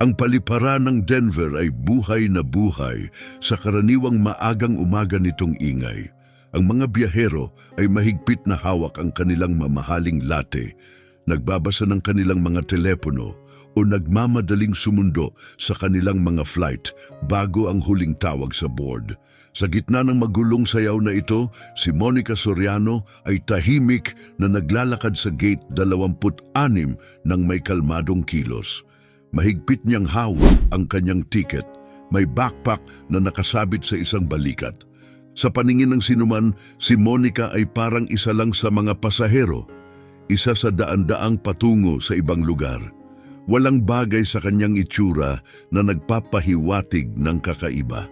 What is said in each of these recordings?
Ang paliparan ng Denver ay buhay na buhay sa karaniwang maagang umaga nitong ingay. Ang mga biyahero ay mahigpit na hawak ang kanilang mamahaling latte, nagbabasa ng kanilang mga telepono o nagmamadaling sumundo sa kanilang mga flight bago ang huling tawag sa board. Sa gitna ng magulong sayaw na ito, si Monica Soriano ay tahimik na naglalakad sa gate 26 ng may kalmadong kilos. Mahigpit niyang hawak ang kanyang ticket, may backpack na nakasabit sa isang balikat. Sa paningin ng sinuman, si Monica ay parang isa lang sa mga pasahero, isa sa daan-daang patungo sa ibang lugar. Walang bagay sa kanyang itsura na nagpapahiwatig ng kakaiba.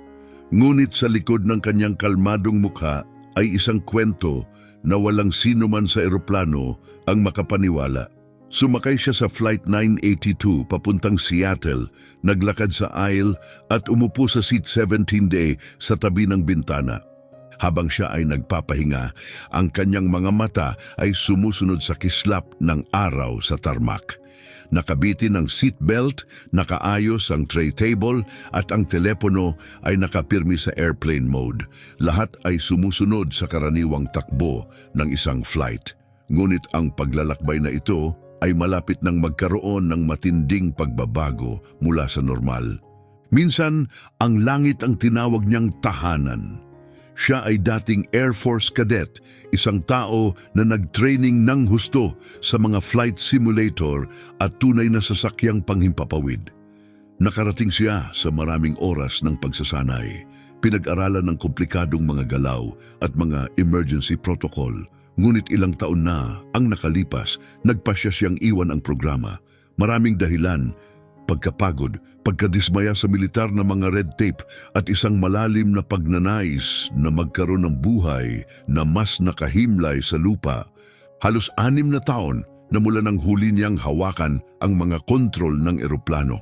Ngunit sa likod ng kanyang kalmadong mukha ay isang kwento na walang sino man sa eroplano ang makapaniwala. Sumakay siya sa Flight 982 papuntang Seattle, naglakad sa aisle at umupo sa seat 17A sa tabi ng bintana. Habang siya ay nagpapahinga, ang kanyang mga mata ay sumusunod sa kislap ng araw sa tarmac. Nakabitin ang seatbelt, nakaayos ang tray table at ang telepono ay nakapirmi sa airplane mode. Lahat ay sumusunod sa karaniwang takbo ng isang flight. Ngunit ang paglalakbay na ito ay malapit nang magkaroon ng matinding pagbabago mula sa normal. Minsan, ang langit ang tinawag niyang tahanan. Siya ay dating Air Force cadet, isang tao na nag-training ng husto sa mga flight simulator at tunay na sasakyang panghimpapawid. Nakarating siya sa maraming oras ng pagsasanay, pinag-aralan ng komplikadong mga galaw at mga emergency protocol. Ngunit ilang taon na ang nakalipas, nagpasya siyang iwan ang programa. Maraming dahilan: pagkapagod, pagkadismaya sa militar na mga red tape at isang malalim na pagnanais na magkaroon ng buhay na mas nakahimlay sa lupa. Halos 6 na taon na mula nang huli niyang hawakan ang mga kontrol ng eroplano.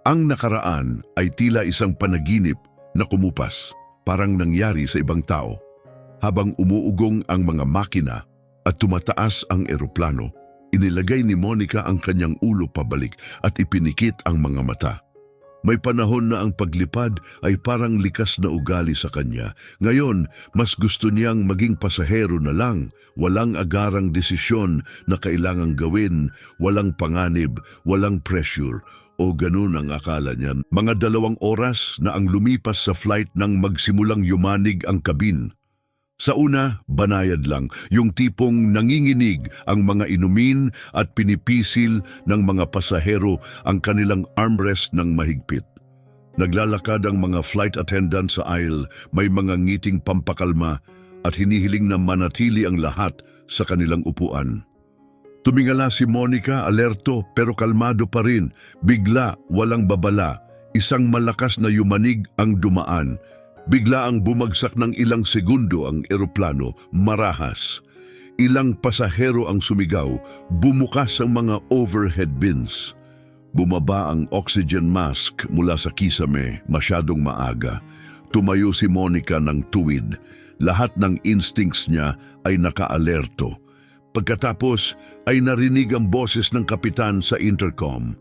Ang nakaraan ay tila isang panaginip na kumupas, parang nangyari sa ibang tao. Habang umuugong ang mga makina at tumataas ang eroplano, inilagay ni Monica ang kanyang ulo pabalik at ipinikit ang mga mata. May panahon na ang paglipad ay parang likas na ugali sa kanya. Ngayon, mas gusto niyang maging pasahero na lang, walang agarang desisyon na kailangang gawin, walang panganib, walang pressure, o ganun ang akala niya. Mga 2 oras na ang lumipas sa flight nang magsimulang yumanig ang kabin. Sa una, banayad lang, yung tipong nanginginig ang mga inumin at pinipisil ng mga pasahero ang kanilang armrest ng mahigpit. Naglalakad ang mga flight attendant sa aisle, may mga ngiting pampakalma at hinihiling na manatili ang lahat sa kanilang upuan. Tumingala si Monica, alerto pero kalmado pa rin. Bigla, walang babala, isang malakas na yumanig ang dumaan. Bigla ang bumagsak ng ilang segundo ang eroplano, marahas. Ilang pasahero ang sumigaw, bumukas ang mga overhead bins. Bumaba ang oxygen mask mula sa kisame, masyadong maaga. Tumayo si Monica ng tuwid. Lahat ng instincts niya ay nakaalerto. Pagkatapos ay narinig ang boses ng kapitan sa intercom.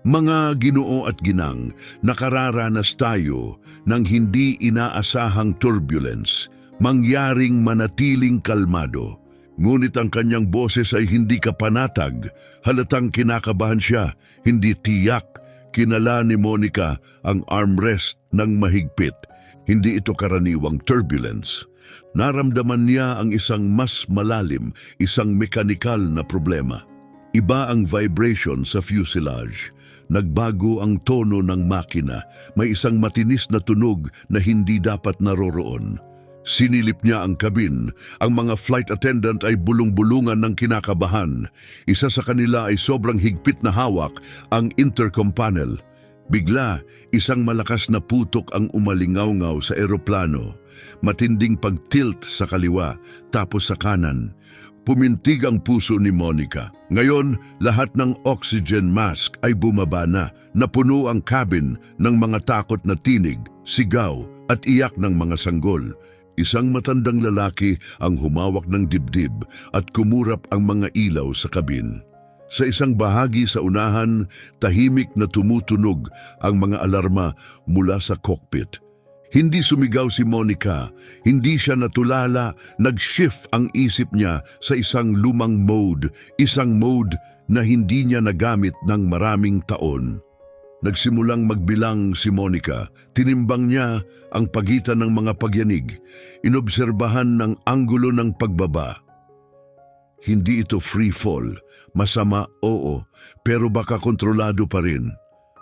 Mga Ginoo at ginang, nakararanas tayo ng hindi inaasahang turbulence, mangyaring manatiling kalmado. Ngunit ang kanyang boses ay hindi kapanatag, halatang kinakabahan siya, hindi tiyak. Kinala ni Monica ang armrest ng mahigpit. Hindi ito karaniwang turbulence. Naramdaman niya ang isang mas malalim, isang mekanikal na problema. Iba ang vibration sa fuselage. Nagbago ang tono ng makina, may isang matinis na tunog na hindi dapat naroroon. Sinilip niya ang kabin, ang mga flight attendant ay bulong-bulungan ng kinakabahan. Isa sa kanila ay sobrang higpit na hawak ang intercom panel. Bigla, isang malakas na putok ang umalingaw-ngaw sa eroplano. Matinding pag-tilt sa kaliwa, tapos sa kanan. Pumintig ang puso ni Monica. Ngayon, lahat ng oxygen mask ay bumaba na. Napuno ang cabin ng mga takot na tinig, sigaw at iyak ng mga sanggol. Isang matandang lalaki ang humawak ng dibdib at kumurap ang mga ilaw sa kabin. Sa isang bahagi sa unahan, tahimik na tumutunog ang mga alarma mula sa cockpit. Hindi sumigaw si Monica, hindi siya natulala, nag-shift ang isip niya sa isang lumang mode, isang mode na hindi niya nagamit ng maraming taon. Nagsimulang magbilang si Monica, tinimbang niya ang pagitan ng mga pagyanig, inobserbahan ng anggulo ng pagbaba. Hindi ito free fall, masama oo, pero baka kontrolado pa rin.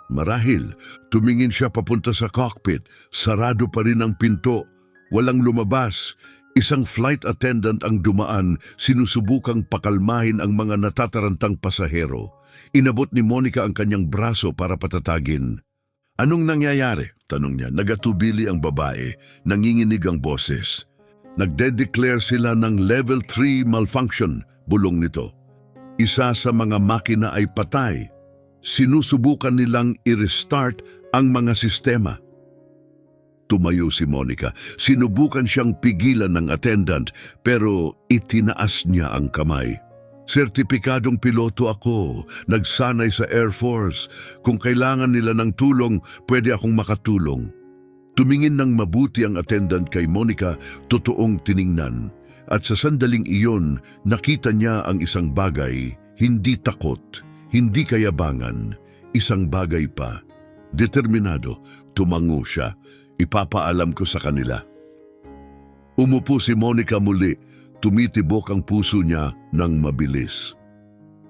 Marahil, tumingin siya papunta sa cockpit, sarado pa rin ang pinto, walang lumabas. Isang flight attendant ang dumaan, sinusubukang pakalmahin ang mga natatarantang pasahero. Inabot ni Monica ang kanyang braso para patatagin. Anong nangyayari? Tanong niya. Nagatubili ang babae, nanginginig ang boses. Nagde-declare sila ng level 3 malfunction, bulong nito. Isa sa mga makina ay patay. Sinusubukan nilang i-restart ang mga sistema. Tumayo si Monica. Sinubukan siyang pigilan ng attendant pero itinaas niya ang kamay. Sertipikadong piloto ako, nagsanay sa Air Force. Kung kailangan nila ng tulong, pwede akong makatulong. Tumingin ng mabuti ang attendant kay Monica, totoong tiningnan. At sa sandaling iyon, nakita niya ang isang bagay, hindi takot, hindi kayabangan, isang bagay pa. Determinado, tumango siya. Ipapaalam ko sa kanila. Umupo si Monica muli, tumitibok ang puso niya ng mabilis.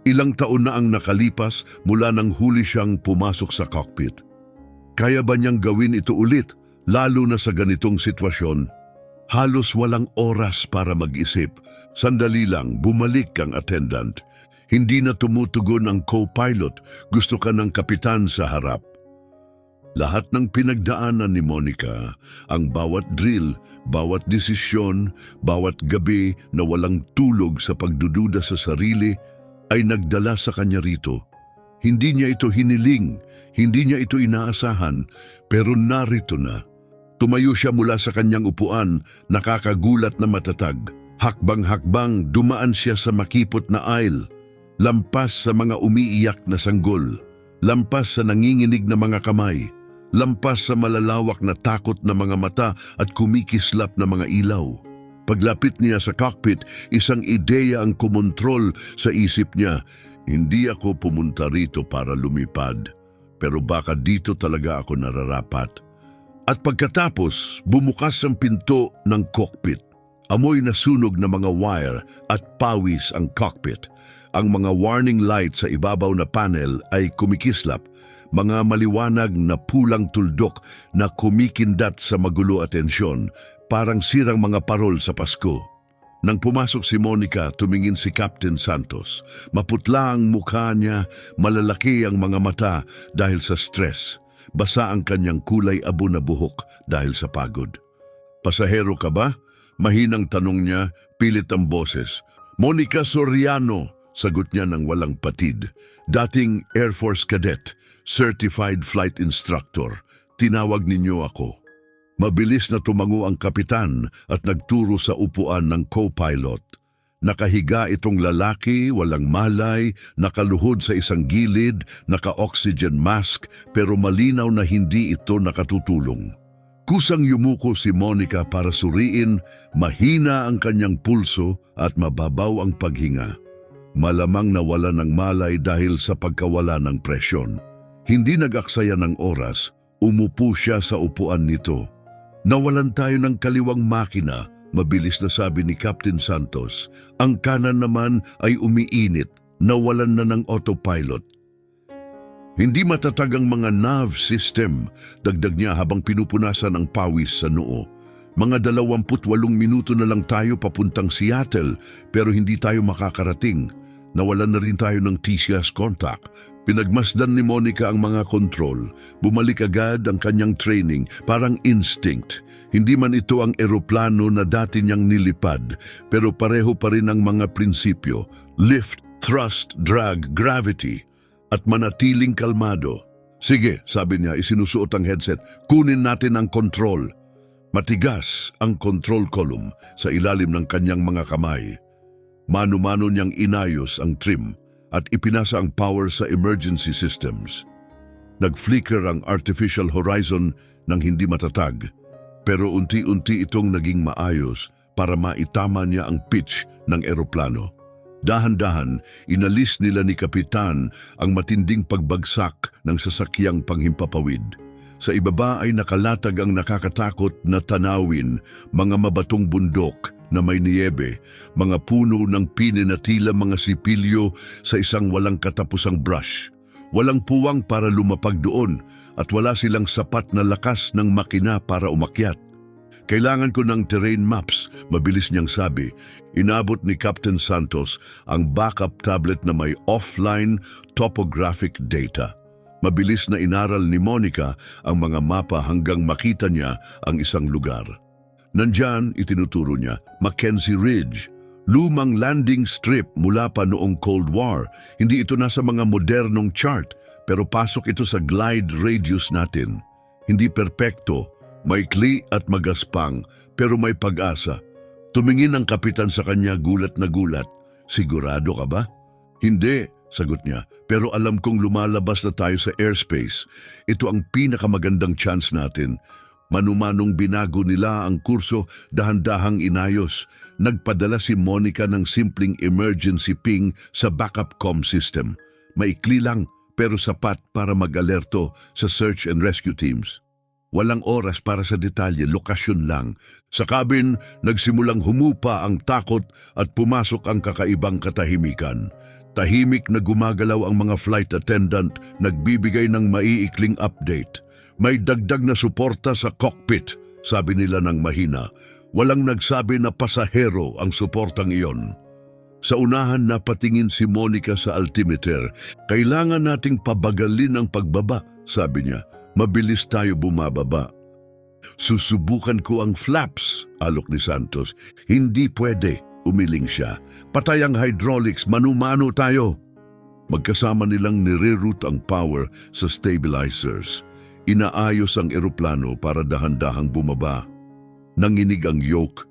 Ilang taon na ang nakalipas mula nang huli siyang pumasok sa cockpit. Kaya ba niyang gawin ito ulit, lalo na sa ganitong sitwasyon? Halos walang oras para mag-isip. Sandali lang, bumalik ang attendant. Hindi na tumutugon ang co-pilot, gusto ka ng kapitan sa harap. Lahat ng pinagdaanan ni Monica, ang bawat drill, bawat desisyon, bawat gabi na walang tulog sa pagdududa sa sarili, ay nagdala sa kanya rito. Hindi niya ito hiniling, hindi niya ito inaasahan, pero narito na. Tumayo siya mula sa kanyang upuan, nakakagulat na matatag. Hakbang-hakbang dumaan siya sa makipot na aisle, lampas sa mga umiiyak na sanggol, lampas sa nanginginig na mga kamay, lampas sa malalawak na takot na mga mata at kumikislap na mga ilaw. Paglapit niya sa cockpit, isang ideya ang kumontrol sa isip niya. Hindi ako pumunta rito para lumipad, pero baka dito talaga ako nararapat. At pagkatapos, bumukas ang pinto ng cockpit. Amoy na sunog na mga wire at pawis ang cockpit. Ang mga warning light sa ibabaw na panel ay kumikislap, mga maliwanag na pulang tuldok na kumikindat sa magulo at tensyon, parang sirang mga parol sa Pasko. Nang pumasok si Monica, tumingin si Captain Santos. Maputla ang mukha niya, malalaki ang mga mata dahil sa stress. Basa ang kanyang kulay abo na buhok dahil sa pagod. Pasahero ka ba? Mahinang tanong niya, pilit ang boses. Monica Soriano, sagot niya ng walang patid. Dating Air Force Cadet, Certified Flight Instructor. Tinawag ninyo ako. Mabilis na tumango ang kapitan at nagturo sa upuan ng co-pilot. Nakahiga itong lalaki, walang malay, nakaluhod sa isang gilid, naka-oxygen mask, pero malinaw na hindi ito nakatutulong. Kusang yumuko si Monica para suriin, mahina ang kanyang pulso at mababaw ang paghinga. Malamang nawala ng malay dahil sa pagkawala ng presyon. Hindi nag-aksaya ng oras, umupo siya sa upuan nito. Nawalan tayo ng kaliwang makina, mabilis na sabi ni Captain Santos. Ang kanan naman ay umiinit, nawalan na ng autopilot. Hindi matatag ang mga nav system, dagdag niya habang pinupunasan ang pawis sa noo. Mga 28 minuto na lang tayo papuntang Seattle, pero hindi tayo makakarating. Nawalan na rin tayo ng TCS contact. Pinagmasdan ni Monica ang mga control. Bumalik agad ang kanyang training, parang instinct. Hindi man ito ang eroplano na dati niyang nilipad, pero pareho pa rin ang mga prinsipyo. Lift, thrust, drag, gravity. At manatiling kalmado. Sige, sabi niya, isinusuot ang headset. Kunin natin ang control. Matigas ang control column sa ilalim ng kanyang mga kamay. Mano-mano niyang inayos ang trim. at ipinasa ang power sa emergency systems. Nag-flicker ang artificial horizon ng hindi matatag, pero unti-unti itong naging maayos para maitama niya ang pitch ng eroplano. Dahan-dahan, inalis nila ni Kapitan ang matinding pagbagsak ng sasakyang panghimpapawid. Sa ibaba ay nakalatag ang nakakatakot na tanawin, mga mabatong bundok na may niyebe, mga puno ng pine na tila mga sipilyo sa isang walang katapusang brush. Walang puwang para lumapag doon at wala silang sapat na lakas ng makina para umakyat. Kailangan ko ng terrain maps, mabilis niyang sabi. Inabot ni Captain Santos ang backup tablet na may offline topographic data. Mabilis na inaral ni Monica ang mga mapa hanggang makita niya ang isang lugar. Nandyan, itinuturo niya, Mackenzie Ridge. Lumang landing strip mula pa noong Cold War. Hindi ito nasa mga modernong chart, pero pasok ito sa glide radius natin. Hindi perpekto, maikli at magaspang, pero may pag-asa. Tumingin ang kapitan sa kanya gulat na gulat. Sigurado ka ba? Hindi, sagot niya, pero alam kong lumalabas na tayo sa airspace. Ito ang pinakamagandang chance natin. Manumanong binago nila ang kurso, dahan-dahang inayos. Nagpadala si Monica ng simpleng emergency ping sa backup comm system. Maikli lang, pero sapat para mag-alerto sa search and rescue teams. Walang oras para sa detalye, lokasyon lang. Sa cabin, nagsimulang humupa ang takot at pumasok ang kakaibang katahimikan. Tahimik na gumagalaw ang mga flight attendant, nagbibigay ng maiikling update. May dagdag na suporta sa cockpit, sabi nila ng mahina. Walang nagsabi na pasahero ang suportang iyon. Sa unahan napatingin si Monica sa altimeter. Kailangan nating pabagalin ang pagbaba, sabi niya. Mabilis tayo bumababa. Susubukan ko ang flaps, alok ni Santos. Hindi pwede, umiling siya. Patay ang hydraulics, manumano tayo. Magkasama nilang nire-route ang power sa stabilizers. Inaayos ang eroplano para dahan-dahang bumaba. Nanginig ang yoke,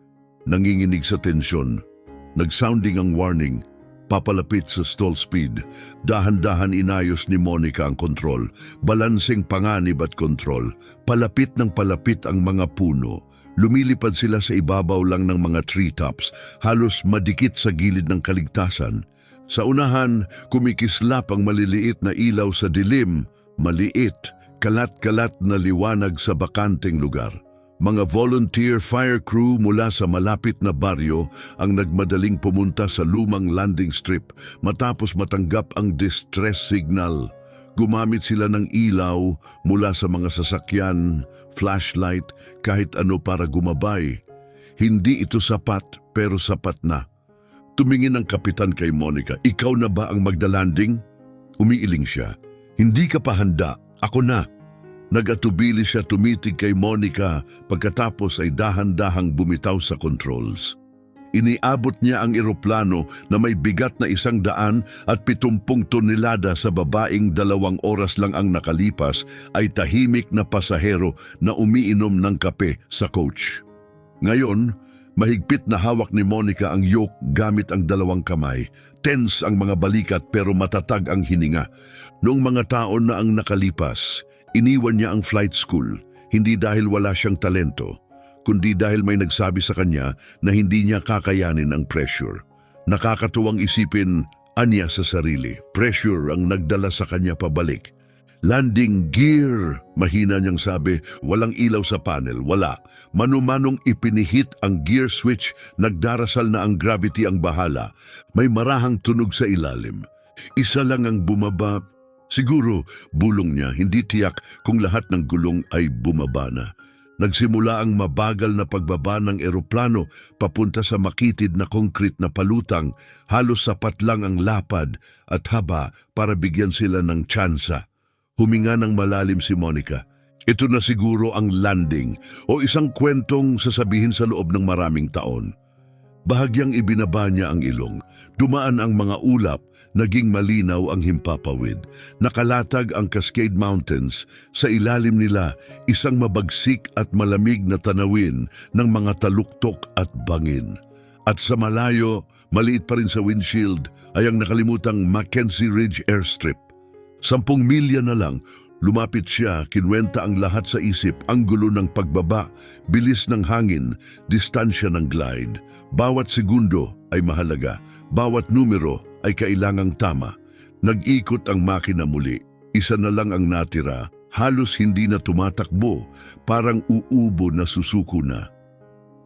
nanginginig sa tensyon. Nagsounding ang warning, papalapit sa stall speed. Dahan-dahan inayos ni Monica ang kontrol, balanseng panganib at kontrol. Palapit ng palapit ang mga puno. Lumilipad sila sa ibabaw lang ng mga treetops, halos madikit sa gilid ng kaligtasan. Sa unahan, kumikislap ang maliliit na ilaw sa dilim, maliit, kalat-kalat na liwanag sa bakanteng lugar. Mga volunteer fire crew mula sa malapit na baryo ang nagmadaling pumunta sa lumang landing strip matapos matanggap ang distress signal. Gumamit sila ng ilaw mula sa mga sasakyan, flashlight, kahit ano para gumabay. Hindi ito sapat pero sapat na. Tumingin ang kapitan kay Monica, ikaw na ba ang magdalanding? Umiiling siya. Hindi ka pa handa, ako na. Nag-atubili siya tumitig kay Monica pagkatapos ay dahan-dahang bumitaw sa controls. Iniabot niya ang eroplano na may bigat na 170 tonelada sa babaeng 2 oras lang ang nakalipas ay tahimik na pasahero na umiinom ng kape sa coach. Ngayon, mahigpit na hawak ni Monica ang yoke gamit ang 2 kamay. Tense ang mga balikat pero matatag ang hininga. Noong mga taon na ang nakalipas, iniwan niya ang flight school, hindi dahil wala siyang talento, kundi dahil may nagsabi sa kanya na hindi niya kakayanin ang pressure. Nakakatuwang isipin, anya sa sarili. Pressure ang nagdala sa kanya pabalik. Landing gear, mahina niyang sabi, walang ilaw sa panel, wala. Manumanong ipinihit ang gear switch, nagdarasal na ang gravity ang bahala. May marahang tunog sa ilalim. Isa lang ang bumaba. Siguro, bulong niya, hindi tiyak kung lahat ng gulong ay bumaba na. Nagsimula ang mabagal na pagbaba ng eroplano papunta sa makitid na konkrit na palutang, halos sapat lang ang lapad at haba para bigyan sila ng tsansa. Huminga ng malalim si Monica. Ito na siguro ang landing o isang kwentong sasabihin sa loob ng maraming taon. Bahagyang ibinaba niya ang ilong. Dumaan ang mga ulap, naging malinaw ang himpapawid. Nakalatag ang Cascade Mountains. Sa ilalim nila, isang mabagsik at malamig na tanawin ng mga taluktok at bangin. At sa malayo, Maliit pa rin sa windshield ay ang nakalimutang Mackenzie Ridge Airstrip. 10 milya na lang, lumapit siya, kinwenta ang lahat sa isip, ang gulo ng pagbaba, bilis ng hangin, distansya ng glide. Bawat segundo ay mahalaga, bawat numero ay kailangang tama. Nag-ikot ang makina muli, isa na lang ang natira, halos hindi na tumatakbo, parang uubo na susuko na.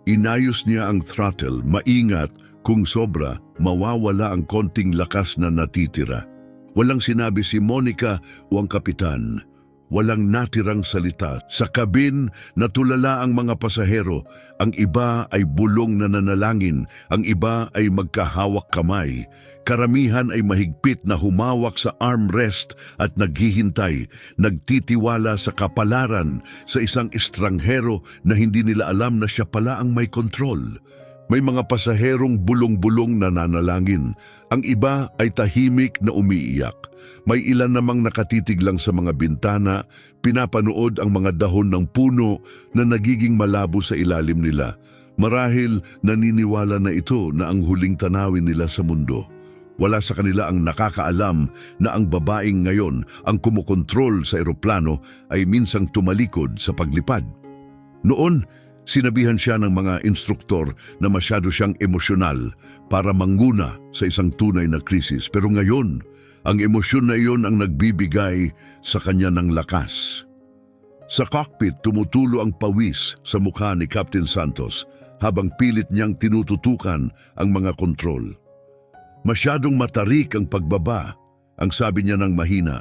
Inayos niya ang throttle, maingat, kung sobra, mawawala ang konting lakas na natitira. Walang sinabi si Monica o ang kapitan. Walang natirang salita. Sa kabin, natulala ang mga pasahero. Ang iba ay bulong na nanalangin. Ang iba ay magkahawak kamay. Karamihan ay mahigpit na humawak sa armrest at naghihintay, nagtitiwala sa kapalaran sa isang estranghero na hindi nila alam na siya pala ang may kontrol. May mga pasaherong bulong-bulong na nanalangin. Ang iba ay tahimik na umiiyak. May ilan namang nakatitig lang sa mga bintana, pinapanood ang mga dahon ng puno na nagiging malabo sa ilalim nila. Marahil naniniwala na ito na ang huling tanawin nila sa mundo. Wala sa kanila ang nakakaalam na ang babaeng ngayon ang kumukontrol sa eroplano ay minsang tumalikod sa paglipad. Noon, sinabihan siya ng mga instruktor na masyado siyang emosyonal para manguna sa isang tunay na krisis. Pero ngayon, ang emosyon na iyon ang nagbibigay sa kanya ng lakas. Sa cockpit, tumutulo ang pawis sa mukha ni Captain Santos habang pilit niyang tinututukan ang mga kontrol. Masyadong matarik ang pagbaba, ang sabi niya ng mahina.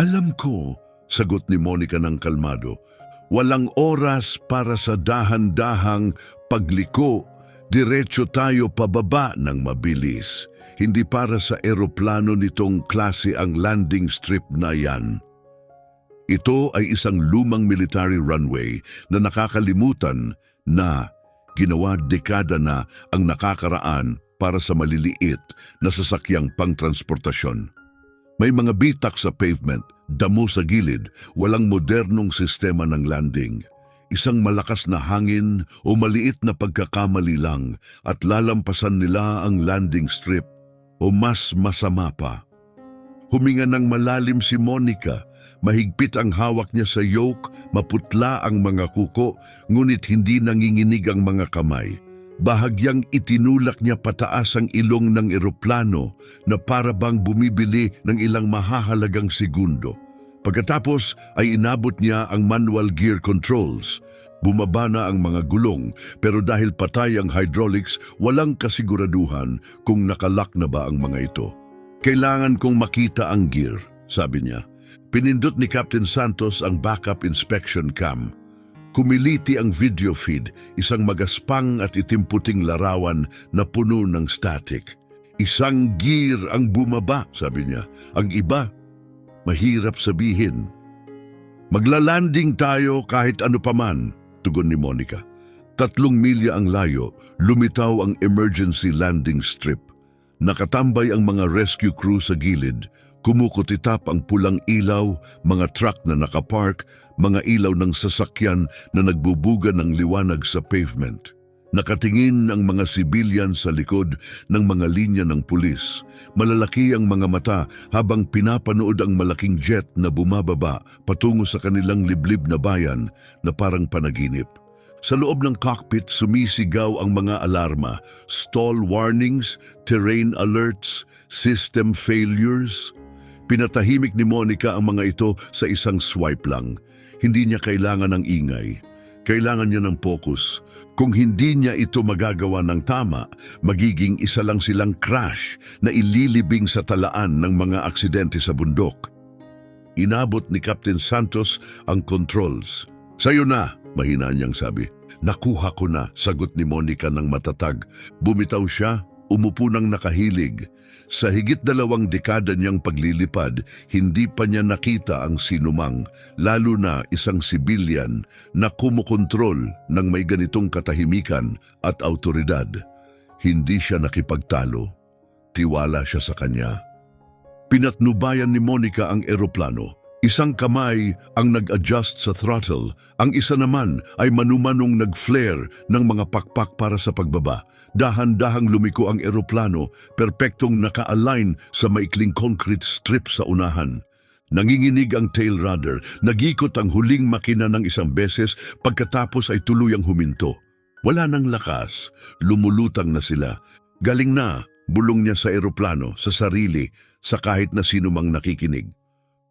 Alam ko, sagot ni Monica ng kalmado. Walang oras para sa dahan-dahang pagliko, diretso tayo pababa ng mabilis. Hindi para sa eroplano nitong klase ang landing strip na yan. Ito ay isang lumang military runway na nakakalimutan na ginawa dekada na ang nakakaraan para sa maliliit na sasakyang pangtransportasyon. May mga bitak sa pavement, damo sa gilid, walang modernong sistema ng landing. Isang malakas na hangin o maliit na pagkakamali lang at lalampasan nila ang landing strip o mas masama pa. Huminga ng malalim si Monica, mahigpit ang hawak niya sa yoke, maputla ang mga kuko, ngunit hindi nanginginig ang mga kamay. Bahagyang itinulak niya pataas ang ilong ng eroplano na para bang bumibili ng ilang mahahalagang segundo. Pagkatapos ay inabot niya ang manual gear controls. Bumaba na ang mga gulong pero dahil patay ang hydraulics, walang kasiguraduhan kung nakalock na ba ang mga ito. Kailangan kong makita ang gear, sabi niya. Pinindot ni Captain Santos ang backup inspection cam. Kumiliti ang video feed, isang magaspang at itimputing larawan na puno ng static. Isang gear ang bumaba, sabi niya. Ang iba, mahirap sabihin. Maglalanding tayo kahit ano paman, tugon ni Monica. 3 milya ang layo, lumitaw ang emergency landing strip. Nakatambay ang mga rescue crew sa gilid. Kumukutitap ang pulang ilaw, mga truck na nakapark, mga ilaw ng sasakyan na nagbubuga ng liwanag sa pavement. Nakatingin ang mga sibilyan sa likod ng mga linya ng pulis. Malalaki ang mga mata habang pinapanood ang malaking jet na bumababa patungo sa kanilang liblib na bayan na parang panaginip. Sa loob ng cockpit, sumisigaw ang mga alarma, stall warnings, terrain alerts, system failures. Pinatahimik ni Monica ang mga ito sa isang swipe lang. Hindi niya kailangan ng ingay. Kailangan niya ng focus. Kung hindi niya ito magagawa ng tama, magiging isa lang silang crash na ililibing sa talaan ng mga aksidente sa bundok. Inabot ni Captain Santos ang controls. Sayo na, mahina niyang sabi. Nakuha ko na, sagot ni Monica ng matatag. Bumitaw siya, umupo ng nakahilig. Sa higit 2 dekada niyang paglilipad, hindi pa niya nakita ang sinumang, lalo na isang sibilyan na kumukontrol ng may ganitong katahimikan at autoridad. Hindi siya nakipagtalo. Tiwala siya sa kanya. Pinatnubayan ni Monica ang eroplano. Isang kamay ang nag-adjust sa throttle, ang isa naman ay manumanong nag-flare ng mga pakpak para sa pagbaba. Dahan-dahang lumiko ang eroplano, perpektong naka-align sa maikling concrete strip sa unahan. Nanginginig ang tail rudder, nag-ikot ang huling makina ng isang beses pagkatapos ay tuluyang huminto. Wala nang lakas, lumulutang na sila. Galing na, bulong niya sa eroplano, sa sarili, sa kahit na sino mang nakikinig.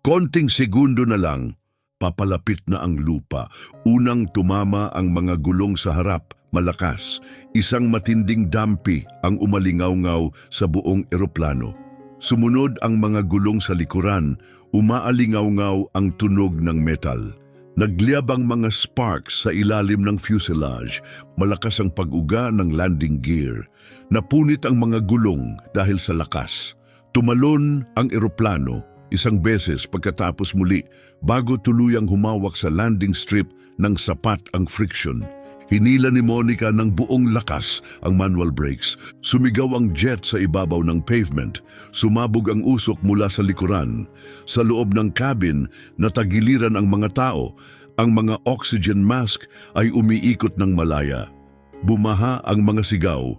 Konting segundo na lang, papalapit na ang lupa. Unang tumama ang mga gulong sa harap, malakas. Isang matinding dampi ang umalingaw-ngaw sa buong eroplano. Sumunod ang mga gulong sa likuran, umaalingaw-ngaw ang tunog ng metal. Nagliyab ang mga sparks sa ilalim ng fuselage, malakas ang pag-uga ng landing gear. Napunit ang mga gulong dahil sa lakas. Tumalon ang eroplano, isang beses pagkatapos muli bago tuluyang humawak sa landing strip ng sapat ang friction. Hinila ni Monica ng buong lakas ang manual brakes. Sumigaw ang jet sa ibabaw ng pavement. Sumabog ang usok mula sa likuran. Sa loob ng cabin, natagiliran ang mga tao. Ang mga oxygen mask ay umiikot ng malaya. Bumaha ang mga sigaw.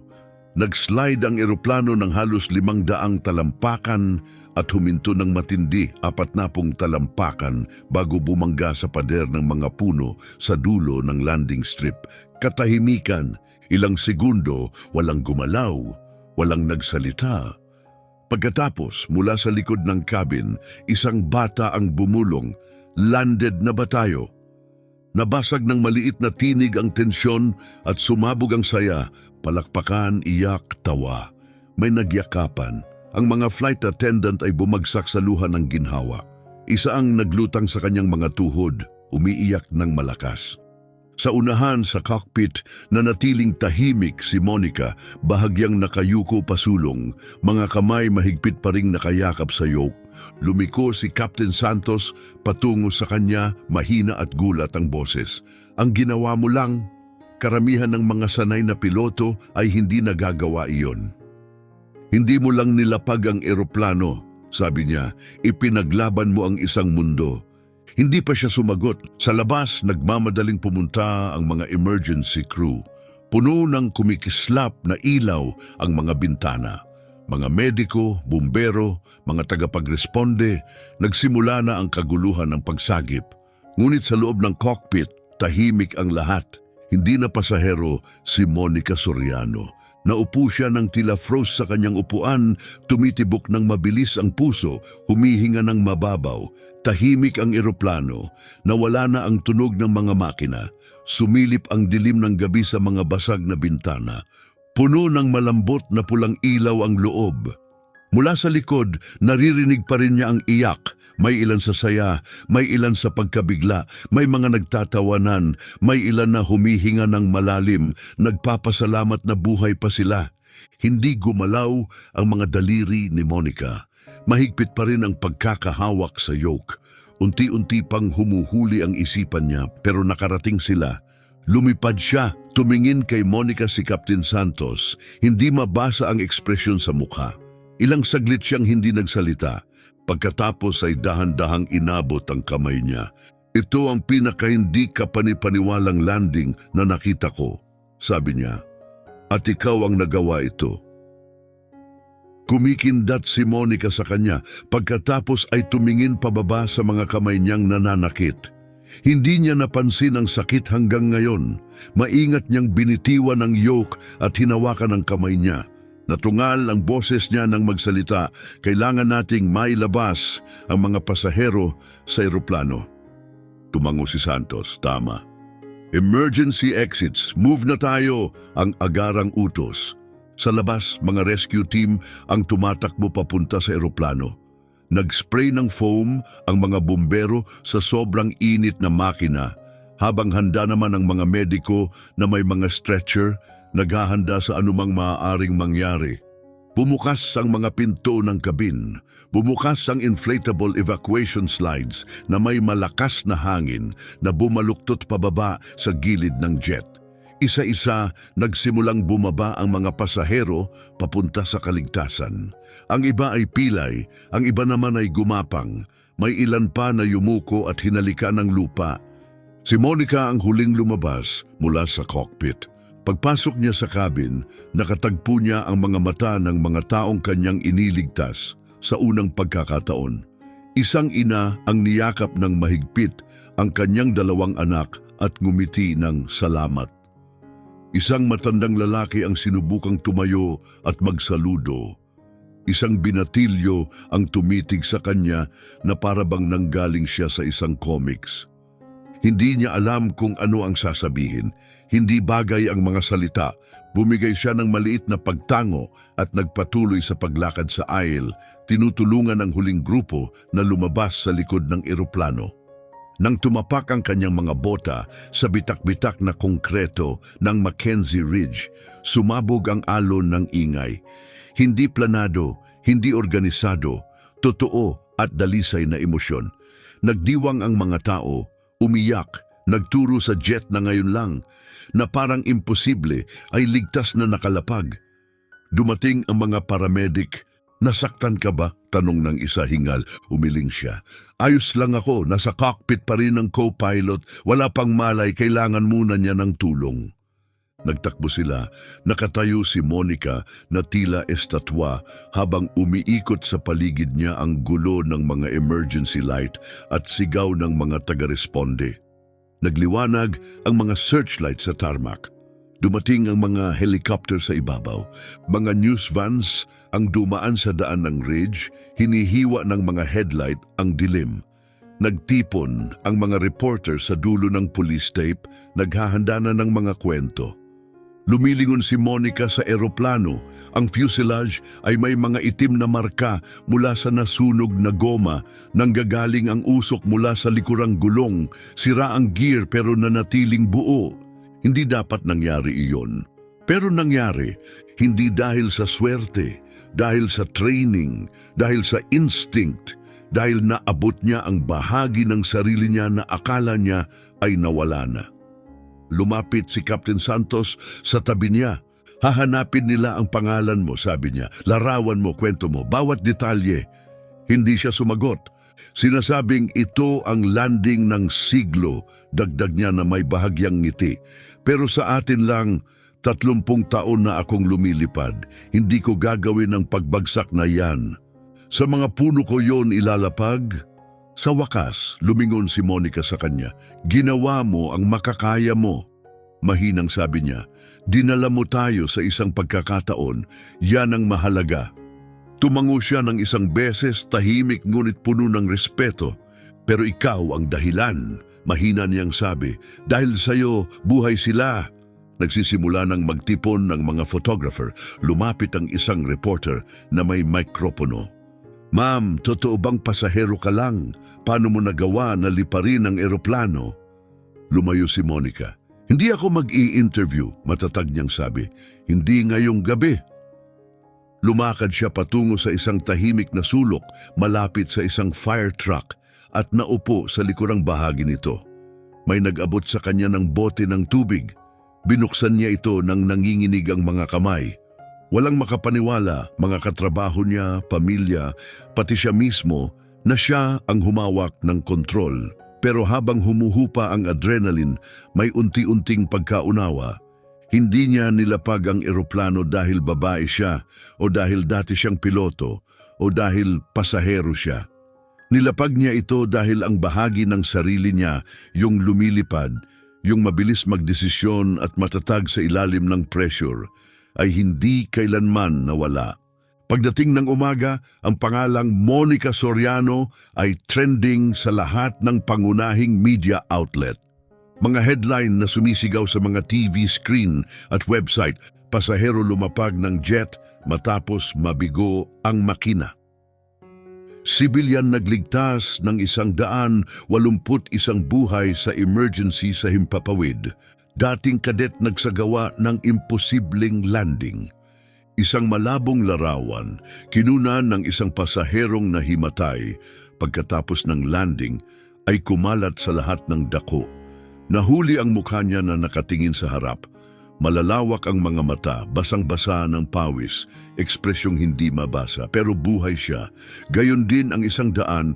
Nag-slide ang eroplano ng halos 500 talampakan at huminto ng matindi 40 talampakan bago bumangga sa pader ng mga puno sa dulo ng landing strip. Katahimikan, ilang segundo, walang gumalaw, walang nagsalita. Pagkatapos, mula sa likod ng cabin, isang bata ang bumulong, "Landed na ba tayo?" Nabasag ng maliit na tinig ang tensyon at sumabog ang saya, palakpakan, iyak, tawa. May nagyakapan. Ang mga flight attendant ay bumagsak sa luha ng ginhawa. Isa ang naglutang sa kanyang mga tuhod, umiiyak ng malakas. Sa unahan sa cockpit, nanatiling tahimik si Monica, bahagyang nakayuko pasulong, mga kamay mahigpit pa ring nakayakap sa yoke. Lumiko si Captain Santos patungo sa kanya, mahina at gulat ang boses. "Ang ginawa mo lang, karamihan ng mga sanay na piloto ay hindi nagagawa iyon. Hindi mo lang nilapag ang eroplano," sabi niya, "ipinaglaban mo ang isang mundo." Hindi pa siya sumagot. Sa labas, nagmamadaling pumunta ang mga emergency crew. Puno ng kumikislap na ilaw ang mga bintana. Mga mediko, bumbero, mga tagapagresponde, nagsimula na ang kaguluhan ng pagsagip. Ngunit sa loob ng cockpit, tahimik ang lahat. Hindi na pasahero si Monica Soriano. Naupo siya ng tila froze sa kanyang upuan, tumitibok ng mabilis ang puso, humihinga ng mababaw. Tahimik ang eroplano, nawala na ang tunog ng mga makina. Sumilip ang dilim ng gabi sa mga basag na bintana. Puno ng malambot na pulang ilaw ang loob. Mula sa likod, naririnig pa rin niya ang iyak. May ilan sa saya, may ilan sa pagkabigla, may mga nagtatawanan, may ilan na humihinga ng malalim, nagpapasalamat na buhay pa sila. Hindi gumalaw ang mga daliri ni Monica. Mahigpit pa rin ang pagkakahawak sa yoke. Unti-unti pang humuhuli ang isipan niya, pero nakarating sila. Lumipad siya, tumingin kay Monica si Captain Santos. Hindi mabasa ang ekspresyon sa mukha. Ilang saglit siyang hindi nagsalita. Pagkatapos ay dahan-dahang inabot ang kamay niya. "Ito ang pinaka-hindi kapanipaniwalang landing na nakita ko," sabi niya. "At ikaw ang nagawa ito." Kumikindat si Monica sa kanya pagkatapos ay tumingin pababa sa mga kamay niyang nananakit. Hindi niya napansin ang sakit hanggang ngayon. Maingat niyang binitiwan ang yoke at hinawakan ang kamay niya. Natungal ang boses niya nang magsalita, "Kailangan nating mailabas ang mga pasahero sa eroplano." Tumango si Santos, "Tama. Emergency exits, move na tayo," ang agarang utos. Sa labas, mga rescue team ang tumatakbo papunta sa eroplano. Nag-spray ng foam ang mga bumbero sa sobrang init na makina, habang handa naman ang mga mediko na may mga stretcher, naghahanda sa anumang maaaring mangyari. Bumukas ang mga pinto ng kabin. Bumukas ang inflatable evacuation slides na may malakas na hangin na bumaluktot pababa sa gilid ng jet. Isa-isa, nagsimulang bumaba ang mga pasahero papunta sa kaligtasan. Ang iba ay pilay, ang iba naman ay gumapang. may ilan pa na yumuko at hinalika ng lupa. Si Monica ang huling lumabas mula sa cockpit. Pagpasok niya sa cabin, nakatagpo niya ang mga mata ng mga taong kanyang iniligtas sa unang pagkakataon. Isang ina ang niyakap ng mahigpit ang kanyang 2 anak at ngumiti ng salamat. Isang matandang lalaki ang sinubukang tumayo at magsaludo. Isang binatilyo ang tumitig sa kanya na parabang nanggaling siya sa isang comics. Hindi niya alam kung ano ang sasabihin. Hindi bagay ang mga salita. Bumigay siya ng maliit na pagtango at nagpatuloy sa paglakad sa aisle, tinutulungan ang huling grupo na lumabas sa likod ng eroplano. Nang tumapak ang kanyang mga bota sa bitak-bitak na konkreto ng Mackenzie Ridge, sumabog ang alon ng ingay. Hindi planado, hindi organisado, totoo at dalisay na emosyon. Nagdiwang ang mga tao, umiyak, nagturo sa jet na ngayon lang, na parang imposible ay ligtas na nakalapag. Dumating ang mga paramedic. Nasaktan ka ba? Tanong ng isa, hingal. Umiling siya. Ayos lang ako, nasa cockpit pa rin ng co-pilot. Wala pang malay, kailangan muna niya ng tulong. Nagtakbo sila. Nakatayo si Monica na tila estatwa habang umiikot sa paligid niya ang gulo ng mga emergency light at sigaw ng mga taga-responde. Nagliwanag ang mga searchlight sa tarmac. Dumating ang mga helicopter sa ibabaw. Mga news vans ang dumaan sa daan ng ridge, hinihiwa ng mga headlight ang dilim. Nagtipon ang mga reporter sa dulo ng police tape, naghahanda na ng mga kwento. Lumilingon si Monica sa eroplano. Ang fuselage ay may mga itim na marka mula sa nasunog na goma. Nanggagaling ang usok mula sa likurang gulong. Sira ang gear pero nanatiling buo. Hindi dapat nangyari iyon. Pero nangyari, hindi dahil sa swerte, dahil sa training, dahil sa instinct, dahil naabot niya ang bahagi ng sarili niya na akala niya ay nawala na. Lumapit si Captain Santos sa tabi niya. Hahanapin nila ang pangalan mo, sabi niya. Larawan mo, kwento mo, bawat detalye. Hindi siya sumagot. Sinasabing ito ang landing ng siglo, dagdag niya na may bahagyang ngiti. Pero sa atin lang, 30 taon na akong lumilipad. Hindi ko gagawin ang pagbagsak na yan. Sa mga puno ko yon ilalapag. Sa wakas, lumingon si Monica sa kanya. Ginawa mo ang makakaya mo. Mahinang sabi niya, dinala mo tayo sa isang pagkakataon. Yan ang mahalaga. Tumango siya ng isang beses, tahimik ngunit puno ng respeto. Pero ikaw ang dahilan, mahina niyang sabi. Dahil sa'yo, buhay sila. Nagsisimula ng magtipon ng mga photographer. Lumapit ang isang reporter na may mikropono. Ma'am, totoo bang pasahero ka lang? Paano mo nagawa na liparin ang eroplano? Lumayo si Monica. Hindi ako mag-i-interview, matatag niyang sabi. Hindi ngayong gabi. Lumakad siya patungo sa isang tahimik na sulok malapit sa isang fire truck at naupo sa likurang bahagi nito. May nag-abot sa kanya ng bote ng tubig. Binuksan niya ito nang nanginginig ang mga kamay. Walang makapaniwala, mga katrabaho niya, pamilya, pati siya mismo na siya ang humawak ng kontrol. Pero habang humuhupa ang adrenaline, may unti-unting pagkaunawa. Hindi niya nilapag ang eroplano dahil babae siya o dahil dati siyang piloto o dahil pasahero siya. Nilapag niya ito dahil ang bahagi ng sarili niya, yung lumilipad, yung mabilis magdesisyon at matatag sa ilalim ng pressure, ay hindi kailanman nawala. Pagdating ng umaga, ang pangalang Monica Soriano ay trending sa lahat ng pangunahing media outlet. Mga headline na sumisigaw sa mga TV screen at website, pasahero lumapag ng jet matapos mabigo ang makina. Sibilyan nagligtas ng 181 buhay sa emergency sa Himpapawid. Dating kadet nagsagawa ng imposibleng landing. Isang malabong larawan, kinunan ng isang pasaherong nahimatay pagkatapos ng landing ay kumalat sa lahat ng dako. Nahuli ang mukha niya na nakatingin sa harap. Malalawak ang mga mata, basang-basa ng pawis, ekspresyong hindi mabasa, pero buhay siya. Gayon din ang 181,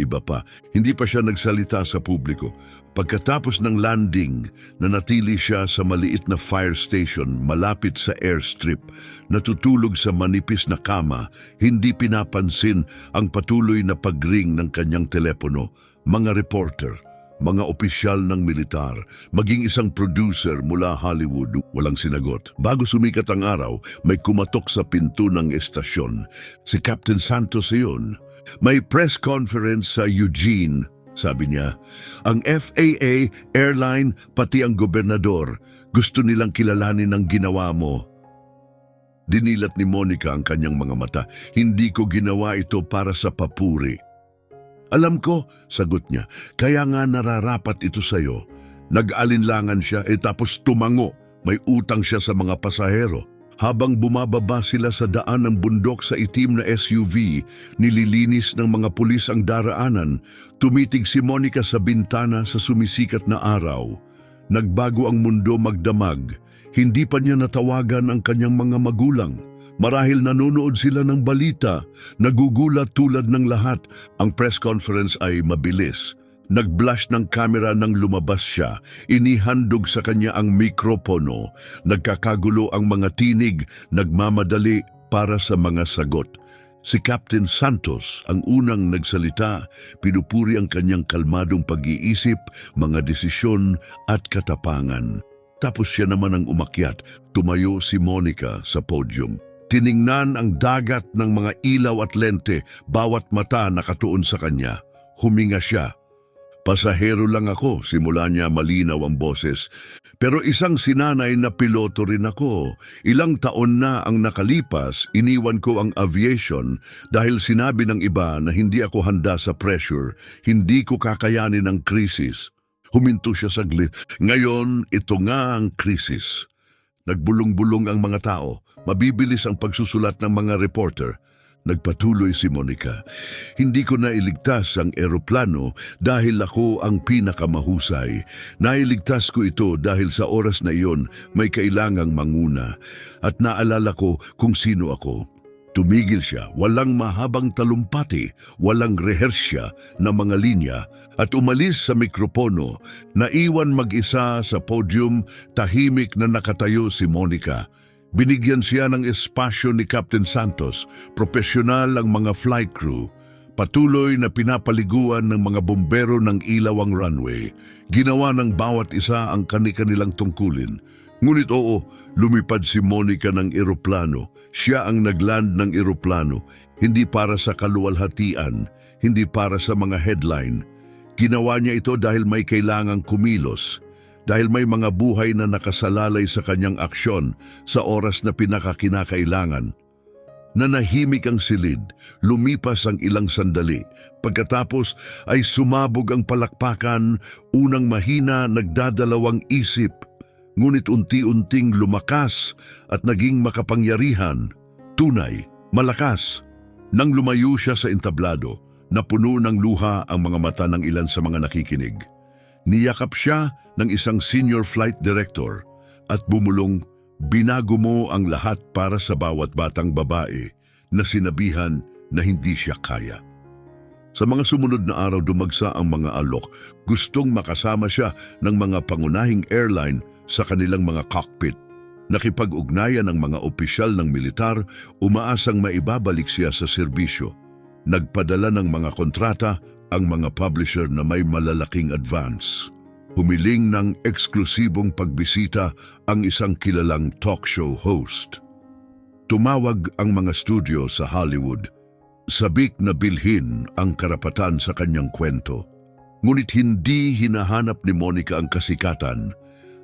iba pa. Hindi pa siya nagsalita sa publiko. Pagkatapos ng landing, nanatili siya sa maliit na fire station malapit sa airstrip. Natutulog sa manipis na kama, hindi pinapansin ang patuloy na pagring ng kanyang telepono. Mga reporter, mga opisyal ng militar, maging isang producer mula Hollywood, walang sinagot. Bago sumikat ang araw, may kumatok sa pinto ng estasyon. Si Captain Santos iyon. May press conference sa Eugene, sabi niya. Ang FAA, airline, pati ang gobernador, gusto nilang kilalanin ang ginawa mo. Dinilat ni Monica ang kanyang mga mata. Hindi ko ginawa ito para sa papuri. Alam ko, sagot niya, kaya nga nararapat ito sa'yo. Nag-alinlangan siya tapos tumango. May utang siya sa mga pasahero. Habang bumababa sila sa daan ng bundok sa itim na SUV, nililinis ng mga pulis ang daraanan, tumitig si Monica sa bintana sa sumisikat na araw. Nagbago ang mundo magdamag. Hindi pa niya natawagan ang kanyang mga magulang. Marahil nanonood sila ng balita, nagugulat tulad ng lahat. Ang press conference ay mabilis. Nag-flash ng kamera nang lumabas siya. Inihandog sa kanya ang mikropono. Nagkakagulo ang mga tinig, nagmamadali para sa mga sagot. Si Captain Santos ang unang nagsalita, pinupuri ang kanyang kalmadong pag-iisip, mga desisyon at katapangan. Tapos siya naman ang umakyat, tumayo si Monica sa podium. Tiningnan ang dagat ng mga ilaw at lente, bawat mata nakatuon sa kanya. Huminga siya. Pasahero lang ako, simula niya malinaw ang boses. Pero isang sinanay na piloto rin ako. Ilang taon na ang nakalipas, iniwan ko ang aviation dahil sinabi ng iba na hindi ako handa sa pressure, hindi ko kakayanin ang krisis. Huminto siya saglit. Ngayon, ito nga ang krisis. Nagbulong-bulong ang mga tao. Mabibilis ang pagsusulat ng mga reporter. Nagpatuloy si Monica. Hindi ko nailigtas ang eroplano dahil ako ang pinakamahusay. Nailigtas ko ito dahil sa oras na iyon may kailangang manguna. At naalala ko kung sino ako. Tumigil siya, walang mahabang talumpati, walang rehersya na mga linya, at umalis sa mikropono. Naiwan mag-isa sa podium, tahimik na nakatayo si Monica. Binigyan siya ng espasyo ni Captain Santos, profesional ang mga flight crew. Patuloy na pinapaliguan ng mga bombero ng ilaw ang runway. Ginawa ng bawat isa ang kani-kanilang tungkulin. Ngunit oo, lumipad si Monica ng eroplano. Siya ang nagland ng eroplano, hindi para sa kaluwalhatian, hindi para sa mga headline. Ginawa niya ito dahil may kailangang kumilos, dahil may mga buhay na nakasalalay sa kanyang aksyon sa oras na pinakakinakailangan. Nanahimik ang silid, lumipas ang ilang sandali. Pagkatapos ay sumabog ang palakpakan, unang mahina, nagdadalawang isip. Ngunit unti-unting lumakas at naging makapangyarihan, tunay, malakas. Nang lumayo siya sa entablado, napuno ng luha ang mga mata ng ilan sa mga nakikinig. Niyakap siya ng isang senior flight director at bumulong, binago mo ang lahat para sa bawat batang babae na sinabihan na hindi siya kaya. Sa mga sumunod na araw dumagsa ang mga alok, gustong makasama siya ng mga pangunahing airline sa kanilang mga cockpit. Nakipag-ugnayan ng mga opisyal ng militar, umaasang maibabalik siya sa serbisyo. Nagpadala ng mga kontrata ang mga publisher na may malalaking advance. Humiling ng eksklusibong pagbisita ang isang kilalang talk show host. Tumawag ang mga studio sa Hollywood. Sabik na bilhin ang karapatan sa kanyang kwento. Ngunit hindi hinahanap ni Monica ang kasikatan.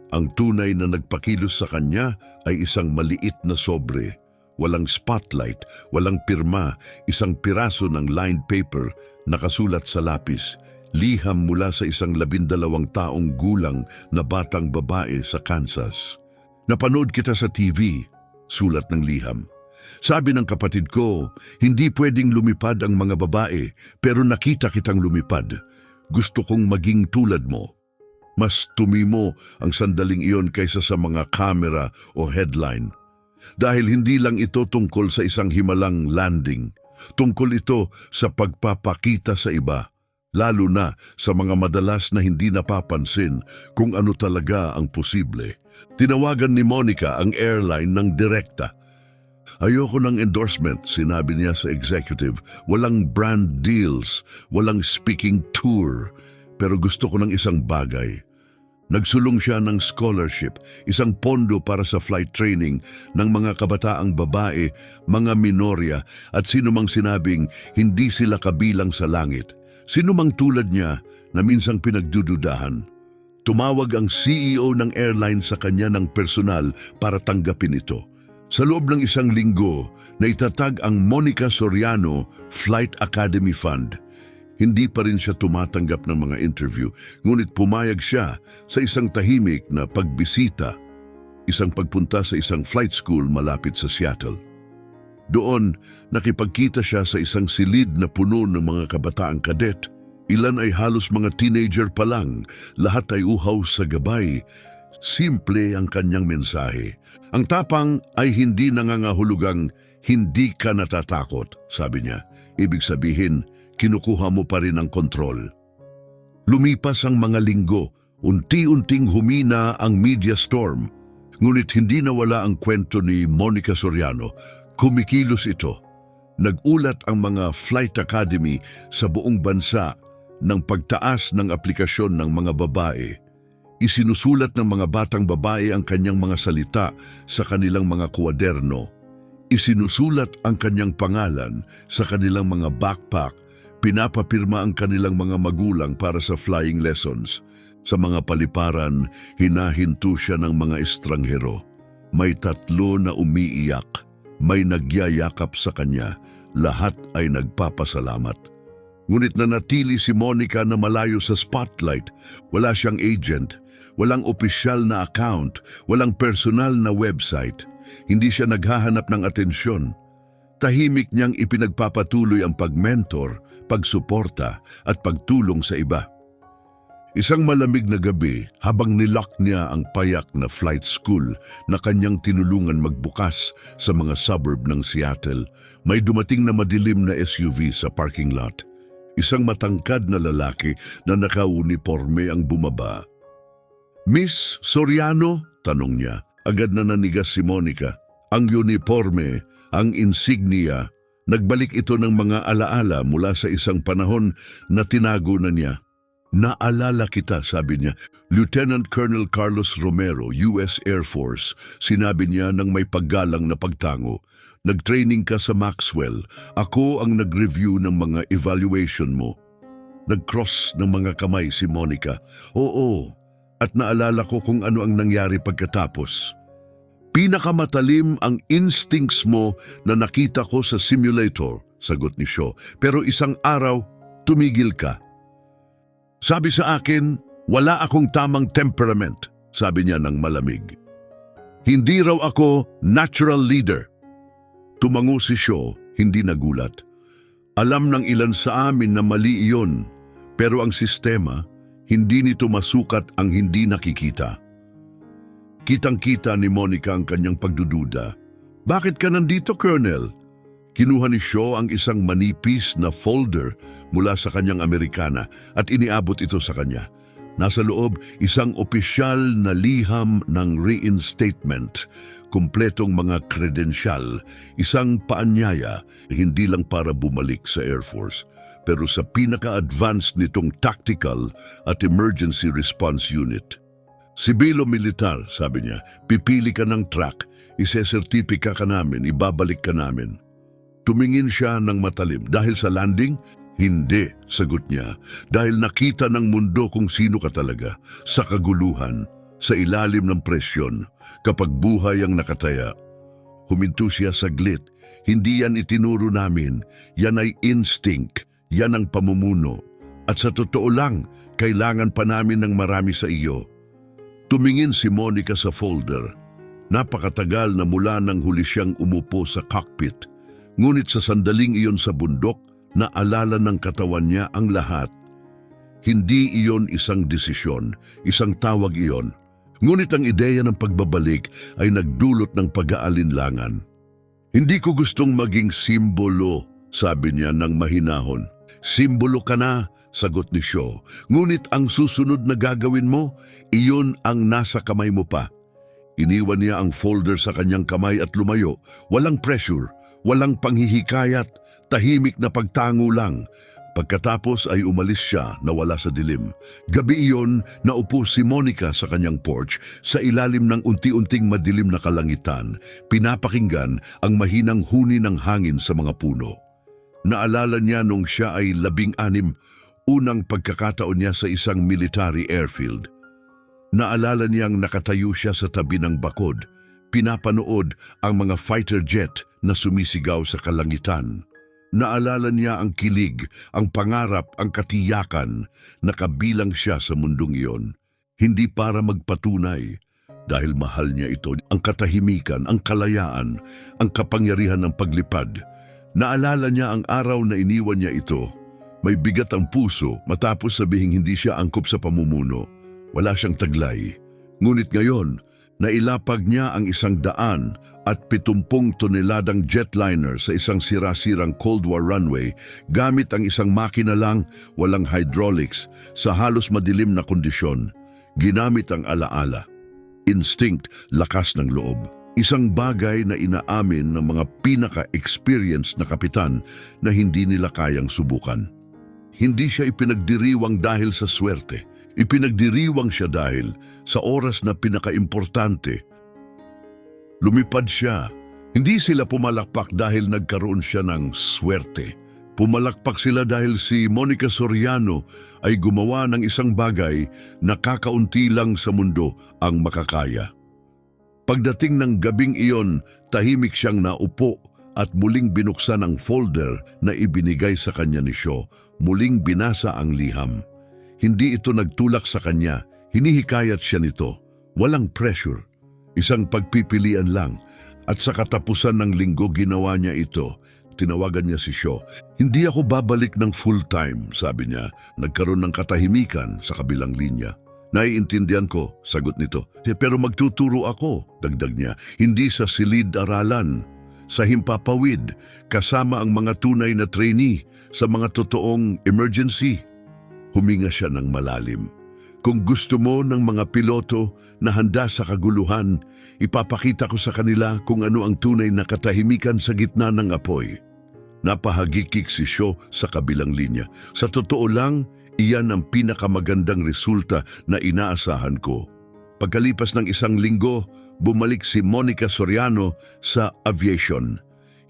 Ang tunay na nagpakilos sa kanya ay isang maliit na sobre. Walang spotlight, walang pirma, isang piraso ng lined paper nakasulat sa lapis. Liham mula sa isang 12 taong gulang na batang babae sa Kansas. Napanood kita sa TV, sulat ng liham. Sabi ng kapatid ko, hindi pwedeng lumipad ang mga babae, pero nakita kitang lumipad. Gusto kong maging tulad mo. Mas tumimo ang sandaling iyon kaysa sa mga kamera o headline. Dahil hindi lang ito tungkol sa isang himalang landing. Tungkol ito sa pagpapakita sa iba, lalo na sa mga madalas na hindi napapansin kung ano talaga ang posible. Tinawagan ni Monica ang airline ng direkta. Ayoko ng endorsement, sinabi niya sa executive. Walang brand deals, walang speaking tour. Pero gusto ko ng isang bagay. Nagsulong siya ng scholarship, isang pondo para sa flight training ng mga kabataang babae, mga minorya at sinumang sinabing hindi sila kabilang sa langit. Sinumang tulad niya na minsang pinagdududahan. Tumawag ang CEO ng airline sa kanya ng personal para tanggapin ito. Sa loob ng isang linggo, naitatag ang Monica Soriano Flight Academy Fund. Hindi pa rin siya tumatanggap ng mga interview, ngunit pumayag siya sa isang tahimik na pagbisita, isang pagpunta sa isang flight school malapit sa Seattle. Doon, nakipagkita siya sa isang silid na puno ng mga kabataang kadet. Ilan ay halos mga teenager pa lang, lahat ay uhaw sa gabay. Simple ang kanyang mensahe. Ang tapang ay hindi nangangahulugang hindi ka natatakot, sabi niya. Ibig sabihin, kinukuha mo pa rin ang kontrol. Lumipas ang mga linggo, unti-unting humina ang media storm. Ngunit hindi nawala ang kwento ni Monica Soriano. Kumikilos ito. Nag-ulat ang mga flight academy sa buong bansa ng pagtaas ng aplikasyon ng mga babae. Isinusulat ng mga batang babae ang kanyang mga salita sa kanilang mga kwaderno. Isinusulat ang kanyang pangalan sa kanilang mga backpack. Pinapapirma ang kanilang mga magulang para sa flying lessons. Sa mga paliparan, hinahinto siya ng mga estranghero. May 3 na umiiyak. May nagyayakap sa kanya. Lahat ay nagpapasalamat. Ngunit nanatili si Monica na malayo sa spotlight. Wala siyang agent. Walang opisyal na account. Walang personal na website. Hindi siya naghahanap ng atensyon. Tahimik niyang ipinagpapatuloy ang pagmentor, pagsuporta at pagtulong sa iba. Isang malamig na gabi, habang nilock niya ang payak na flight school na kanyang tinulungan magbukas sa mga suburb ng Seattle, may dumating na madilim na SUV sa parking lot. Isang matangkad na lalaki na naka-uniforme ang bumaba. "Miss Soriano?" tanong niya. Agad na nanigas si Monica. Ang uniforme, ang insignia, nagbalik ito ng mga alaala mula sa isang panahon na tinago na niya. "Naalala kita," sabi niya. "Lieutenant Colonel Carlos Romero, US Air Force," sinabi niya ng may paggalang na pagtango. "Nag-training ka sa Maxwell. Ako ang nag-review ng mga evaluation mo." Nag-cross ng mga kamay si Monica. "Oo, at naalala ko kung ano ang nangyari pagkatapos. Pinakamatalim ang instincts mo na nakita ko sa simulator," sagot ni Shaw. "Pero isang araw, tumigil ka." "Sabi sa akin, wala akong tamang temperament," sabi niya ng malamig. "Hindi raw ako natural leader." Tumango si Shaw, hindi nagulat. Alam ng ilan sa amin na mali iyon, pero ang sistema, hindi nito masukat ang hindi nakikita. Kitang-kita ni Monica ang kanyang pagdududa. "Bakit ka nandito, Colonel?" Kinuha ni Shaw ang isang manipis na folder mula sa kanyang Amerikana at iniabot ito sa kanya. Nasa loob, isang opisyal na liham ng reinstatement, kumpletong mga kredensyal, isang paanyaya, hindi lang para bumalik sa Air Force, pero sa pinaka-advanced nitong tactical at emergency response unit. "Sibilo militar," sabi niya, "pipili ka ng track, isesertipika ka namin, ibabalik ka namin." Tumingin siya ng matalim. "Dahil sa landing?" "Hindi," sagot niya. "Dahil nakita ng mundo kung sino ka talaga, sa kaguluhan, sa ilalim ng presyon, kapag buhay ang nakataya." Huminto siya saglit. "Hindi yan itinuro namin. Yan ay instinct. Yan ang pamumuno. At sa totoo lang, kailangan pa namin ng marami sa iyo." Tumingin si Monica sa folder. Napakatagal na mula nang huli siyang umupo sa cockpit. Ngunit sa sandaling iyon sa bundok, naalala ng katawan niya ang lahat. Hindi iyon isang desisyon, isang tawag iyon. Ngunit ang ideya ng pagbabalik ay nagdulot ng pag-aalinlangan. Hindi ko gustong maging simbolo, sabi niya ng mahinahon. Simbolo ka na, sagot ni Shaw. Ngunit ang susunod na gagawin mo, iyon ang nasa kamay mo pa. Iniwan niya ang folder sa kanyang kamay at lumayo. Walang pressure, walang panghihikayat, tahimik na pagtango lang. Pagkatapos ay umalis siya na wala sa dilim. Gabi iyon, naupo si Monica sa kanyang porch sa ilalim ng unti-unting madilim na kalangitan, pinapakinggan ang mahinang huni ng hangin sa mga puno. Naalala niya nung siya ay 16, unang pagkakataon niya sa isang military airfield. Naalala niyang nakatayo siya sa tabi ng bakod, pinapanood ang mga fighter jet na sumisigaw sa kalangitan. Naalala niya ang kilig, ang pangarap, ang katiyakan na kabilang siya sa mundong iyon. Hindi para magpatunay, dahil mahal niya ito, ang katahimikan, ang kalayaan, ang kapangyarihan ng paglipad. Naalala niya ang araw na iniwan niya ito. May bigat ang puso matapos sabihing hindi siya angkop sa pamumuno. Wala siyang taglay. Ngunit ngayon, nailapag niya ang 170 toneladang jetliner sa isang sira-sirang Cold War runway gamit ang isang makina lang, walang hydraulics, sa halos madilim na kondisyon. Ginamit ang alaala. Instinct, lakas ng loob. Isang bagay na inaamin ng mga pinaka-experienced na kapitan na hindi nila kayang subukan. Hindi siya ipinagdiriwang dahil sa swerte. Ipinagdiriwang siya dahil sa oras na pinaka-importante. Lumipad siya. Hindi sila pumalakpak dahil nagkaroon siya ng swerte. Pumalakpak sila dahil si Monica Soriano ay gumawa ng isang bagay na kakaunti lang sa mundo ang makakaya. Pagdating ng gabing iyon, tahimik siyang naupo at muling binuksan ang folder na ibinigay sa kanya ni Shaw. Muling binasa ang liham. Hindi ito nagtulak sa kanya, hinihikayat siya nito. Walang pressure, isang pagpipilian lang. At sa katapusan ng linggo ginawa niya ito. Tinawagan niya si Shaw. Hindi ako babalik ng full-time, sabi niya. Nagkaroon ng katahimikan sa kabilang linya. Naiintindihan ko, sagot nito. Pero magtuturo ako, dagdag niya. Hindi sa silid-aralan, sa himpapawid, kasama ang mga tunay na trainee sa mga totoong emergency. Huminga siya ng malalim. Kung gusto mo ng mga piloto na handa sa kaguluhan, ipapakita ko sa kanila kung ano ang tunay na katahimikan sa gitna ng apoy. Napahagikik si Shaw sa kabilang linya. Sa totoo lang, iyan ang pinakamagandang resulta na inaasahan ko. Pagkalipas ng 1 linggo, bumalik si Monica Soriano sa aviation.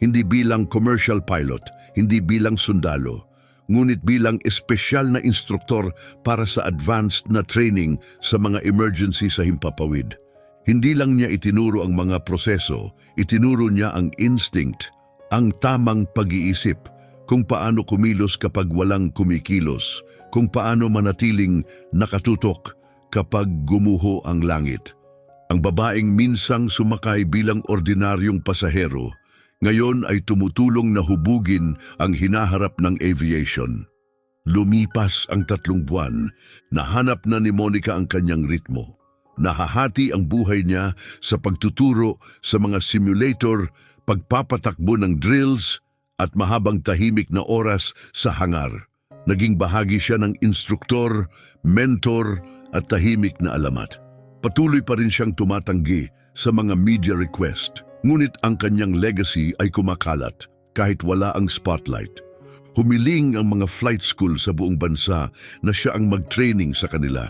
Hindi bilang commercial pilot, hindi bilang sundalo, ngunit bilang espesyal na instruktor para sa advanced na training sa mga emergency sa himpapawid. Hindi lang niya itinuro ang mga proseso, itinuro niya ang instinct, ang tamang pag-iisip, kung paano kumilos kapag walang kumikilos, kung paano manatiling nakatutok kapag gumuho ang langit. Ang babaeng minsang sumakay bilang ordinaryong pasahero, ngayon ay tumutulong na hubugin ang hinaharap ng aviation. Lumipas ang 3 buwan, nahanap na ni Monica ang kanyang ritmo. Nahahati ang buhay niya sa pagtuturo sa mga simulator, pagpapatakbo ng drills, at mahabang tahimik na oras sa hangar. Naging bahagi siya ng instruktor, mentor, at tahimik na alamat. Patuloy pa rin siyang tumatanggi sa mga media request. Ngunit ang kanyang legacy ay kumakalat kahit wala ang spotlight. Humiling ang mga flight school sa buong bansa na siya ang mag-training sa kanila.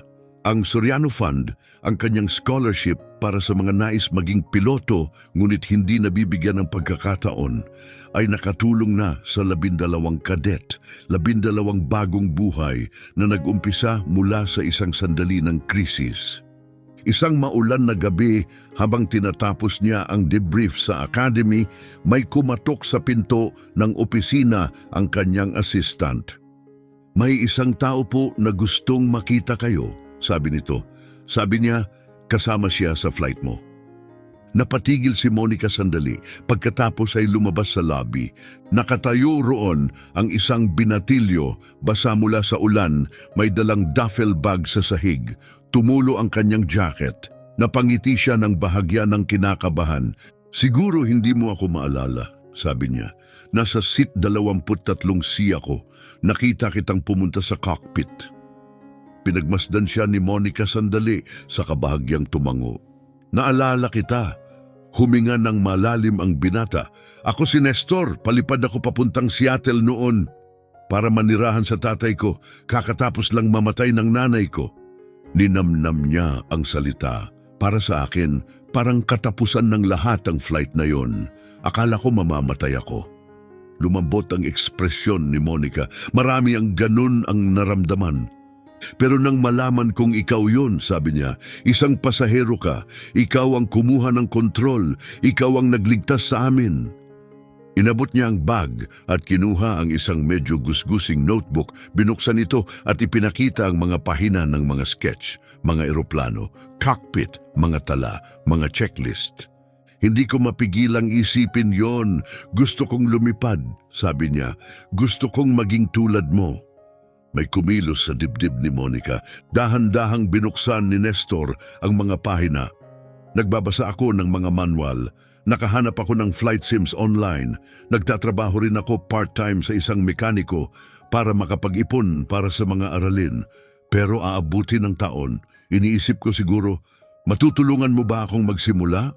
Ang Soriano Fund, ang kanyang scholarship para sa mga nais maging piloto ngunit hindi nabibigyan ng pagkakataon, ay nakatulong na sa 12 cadet, 12 bagong buhay na nag-umpisa mula sa isang sandali ng krisis. Isang maulan na gabi habang tinatapos niya ang debrief sa academy, may kumatok sa pinto ng opisina ang kanyang assistant. May isang tao po na gustong makita kayo, sabi nito. Sabi niya, kasama siya sa flight mo. Napatigil si Monica sandali pagkatapos ay lumabas sa lobby. Nakatayo roon ang isang binatilyo, basa mula sa ulan, may dalang duffel bag sa sahig. Tumulo ang kanyang jacket. Napangiti siya ng bahagya ng kinakabahan. Siguro hindi mo ako maalala, sabi niya. Nasa seat 23C ako. Nakita kitang pumunta sa cockpit. Pinagmasdan siya ni Monica sandali sa kabahagyang tumango. Naalala kita. Huminga ng malalim ang binata. Ako si Nestor, palipad ako papuntang Seattle noon para manirahan sa tatay ko, kakatapos lang mamatay ng nanay ko. Ninamnam niya ang salita. Para sa akin, parang katapusan ng lahat ang flight na yon. Akala ko mamamatay ako. Lumambot ang ekspresyon ni Monica. Marami ang ganun ang naramdaman. Pero nang malaman kong ikaw yun, sabi niya, isang pasahero ka, ikaw ang kumuha ng kontrol, ikaw ang nagligtas sa amin. Inabot niya ang bag at kinuha ang isang medyo gusgusing notebook, binuksan ito at ipinakita ang mga pahina ng mga sketch, mga eroplano, cockpit, mga tala, mga checklist. Hindi ko mapigilang isipin yon. Gusto kong lumipad, sabi niya. Gusto kong maging tulad mo. May kumilos sa dibdib ni Monica. Dahan-dahang binuksan ni Nestor ang mga pahina. Nagbabasa ako ng mga manual. Nakahanap ako ng flight sims online. Nagtatrabaho rin ako part-time sa isang mekaniko para makapag-ipon para sa mga aralin. Pero aabuti ng taon. Iniisip ko siguro, matutulungan mo ba akong magsimula?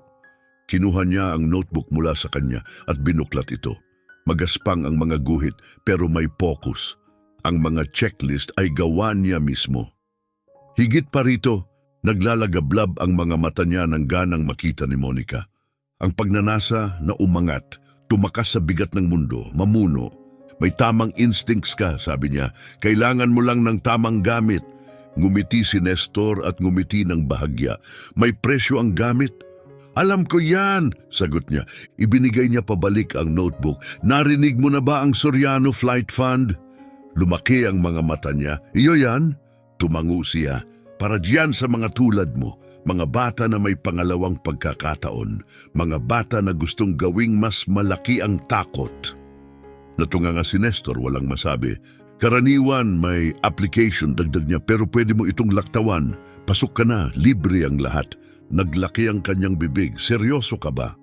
Kinuha niya ang notebook mula sa kanya at binuklat ito. Magaspang ang mga guhit pero may focus. Ang mga checklist ay gawa niya mismo. Higit pa rito, naglalagablab ang mga mata niya ng ganang makita ni Monica. Ang pagnanasa na umangat, tumakas sa bigat ng mundo, mamuno. May tamang instincts ka, sabi niya. Kailangan mo lang ng tamang gamit. Ngumiti si Nestor at ngumiti ng bahagya. May presyo ang gamit. Alam ko yan, sagot niya. Ibinigay niya pabalik ang notebook. Narinig mo na ba ang Soriano Flight Fund? Lumaki ang mga mata niya. Iyo yan? Tumango siya. Para diyan sa mga tulad mo, mga bata na may pangalawang pagkakataon, mga bata na gustong gawing mas malaki ang takot. Natunga nga si Nestor, walang masabi. Karaniwan may application, dagdag niya, pero pwede mo itong laktawan. Pasok ka na, libre ang lahat. Naglaki ang kanyang bibig. Seryoso ka ba?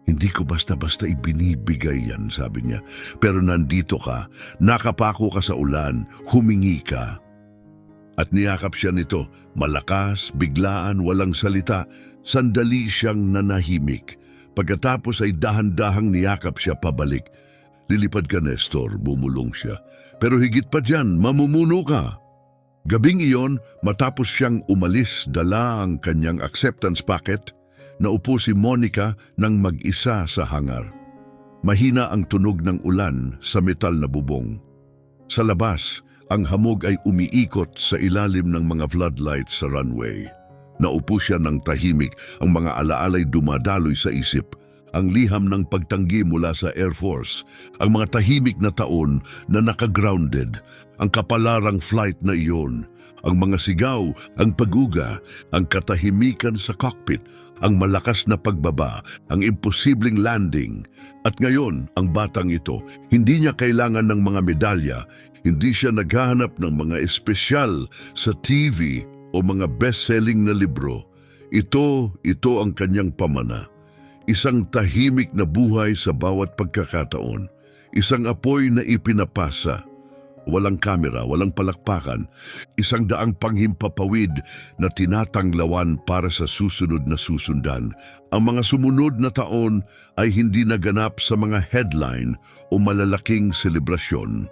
Hindi ko basta-basta ibinibigay yan, sabi niya. Pero nandito ka, nakapako ka sa ulan, humingi ka. At niyakap siya nito, malakas, biglaan, walang salita. Sandali siyang nanahimik. Pagkatapos ay dahan-dahang niyakap siya pabalik. Lilipad ka, Nestor, bumulong siya. Pero higit pa dyan, mamumuno ka. Gabing iyon, matapos siyang umalis, dala ang kanyang acceptance packet. Naupo si Monica nang mag-isa sa hangar. Mahina ang tunog ng ulan sa metal na bubong. Sa labas, ang hamog ay umiikot sa ilalim ng mga floodlights sa runway. Naupo siya ng tahimik, ang mga alaalay dumadaloy sa isip. Ang liham ng pagtanggi mula sa Air Force, ang mga tahimik na taon na nakagrounded, ang kapalarang flight na iyon, ang mga sigaw, ang paguga, ang katahimikan sa cockpit, ang malakas na pagbaba, ang imposibleng landing. At ngayon, ang batang ito, hindi niya kailangan ng mga medalya, hindi siya naghahanap ng mga espesyal sa TV o mga best-selling na libro. Ito ang kanyang pamana. Isang tahimik na buhay sa bawat pagkakataon. Isang apoy na ipinapasa. Walang kamera, walang palakpakan. Isang daang panghimpapawid na tinatanglawan para sa susunod na susundan. Ang mga sumunod na taon ay hindi naganap sa mga headline o malalaking selebrasyon.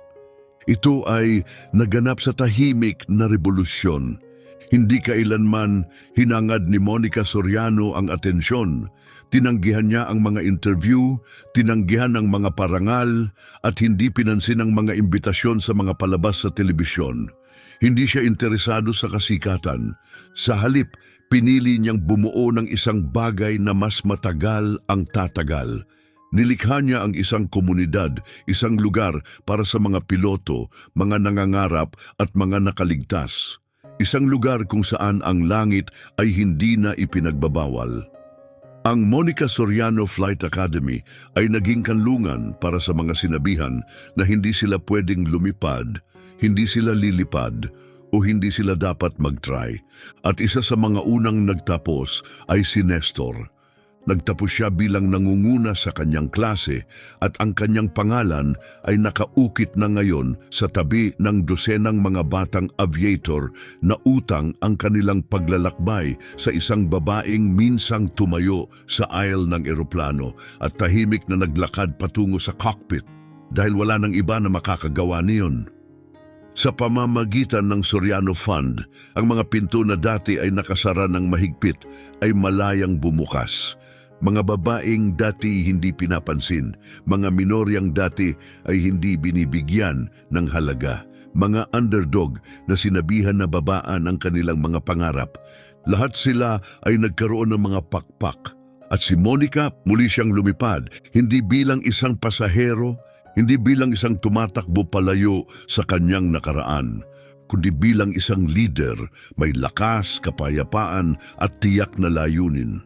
Ito ay naganap sa tahimik na revolusyon. Hindi kailanman hinangad ni Monica Soriano ang atensyon. Tinanggihan niya ang mga interview, tinanggihan ang mga parangal, at hindi pinansin ang mga imbitasyon sa mga palabas sa telebisyon. Hindi siya interesado sa kasikatan. Sa halip, pinili niyang bumuo ng isang bagay na mas matagal ang tatagal. Nilikha niya ang isang komunidad, isang lugar para sa mga piloto, mga nangangarap at mga nakaligtas. Isang lugar kung saan ang langit ay hindi na ipinagbabawal. Ang Monica Soriano Flight Academy ay naging kanlungan para sa mga sinabihan na hindi sila pwedeng lumipad, hindi sila lilipad, o hindi sila dapat mag-try. At isa sa mga unang nagtapos ay si Nestor. Nagtapos siya bilang nangunguna sa kanyang klase at ang kanyang pangalan ay nakaukit na ngayon sa tabi ng dosenang mga batang aviator na utang ang kanilang paglalakbay sa isang babaeng minsang tumayo sa aisle ng eroplano at tahimik na naglakad patungo sa cockpit dahil wala nang iba na makakagawa niyon. Sa pamamagitan ng Soriano Fund, ang mga pinto na dati ay nakasara ng mahigpit ay malayang bumukas. Mga babaeng dati hindi pinapansin, mga minoryang dati ay hindi binibigyan ng halaga, mga underdog na sinabihan na babaan ang kanilang mga pangarap. Lahat sila ay nagkaroon ng mga pakpak. At si Monica muli siyang lumipad, hindi bilang isang pasahero, hindi bilang isang tumatakbo palayo sa kanyang nakaraan, kundi bilang isang leader, may lakas, kapayapaan at tiyak na layunin.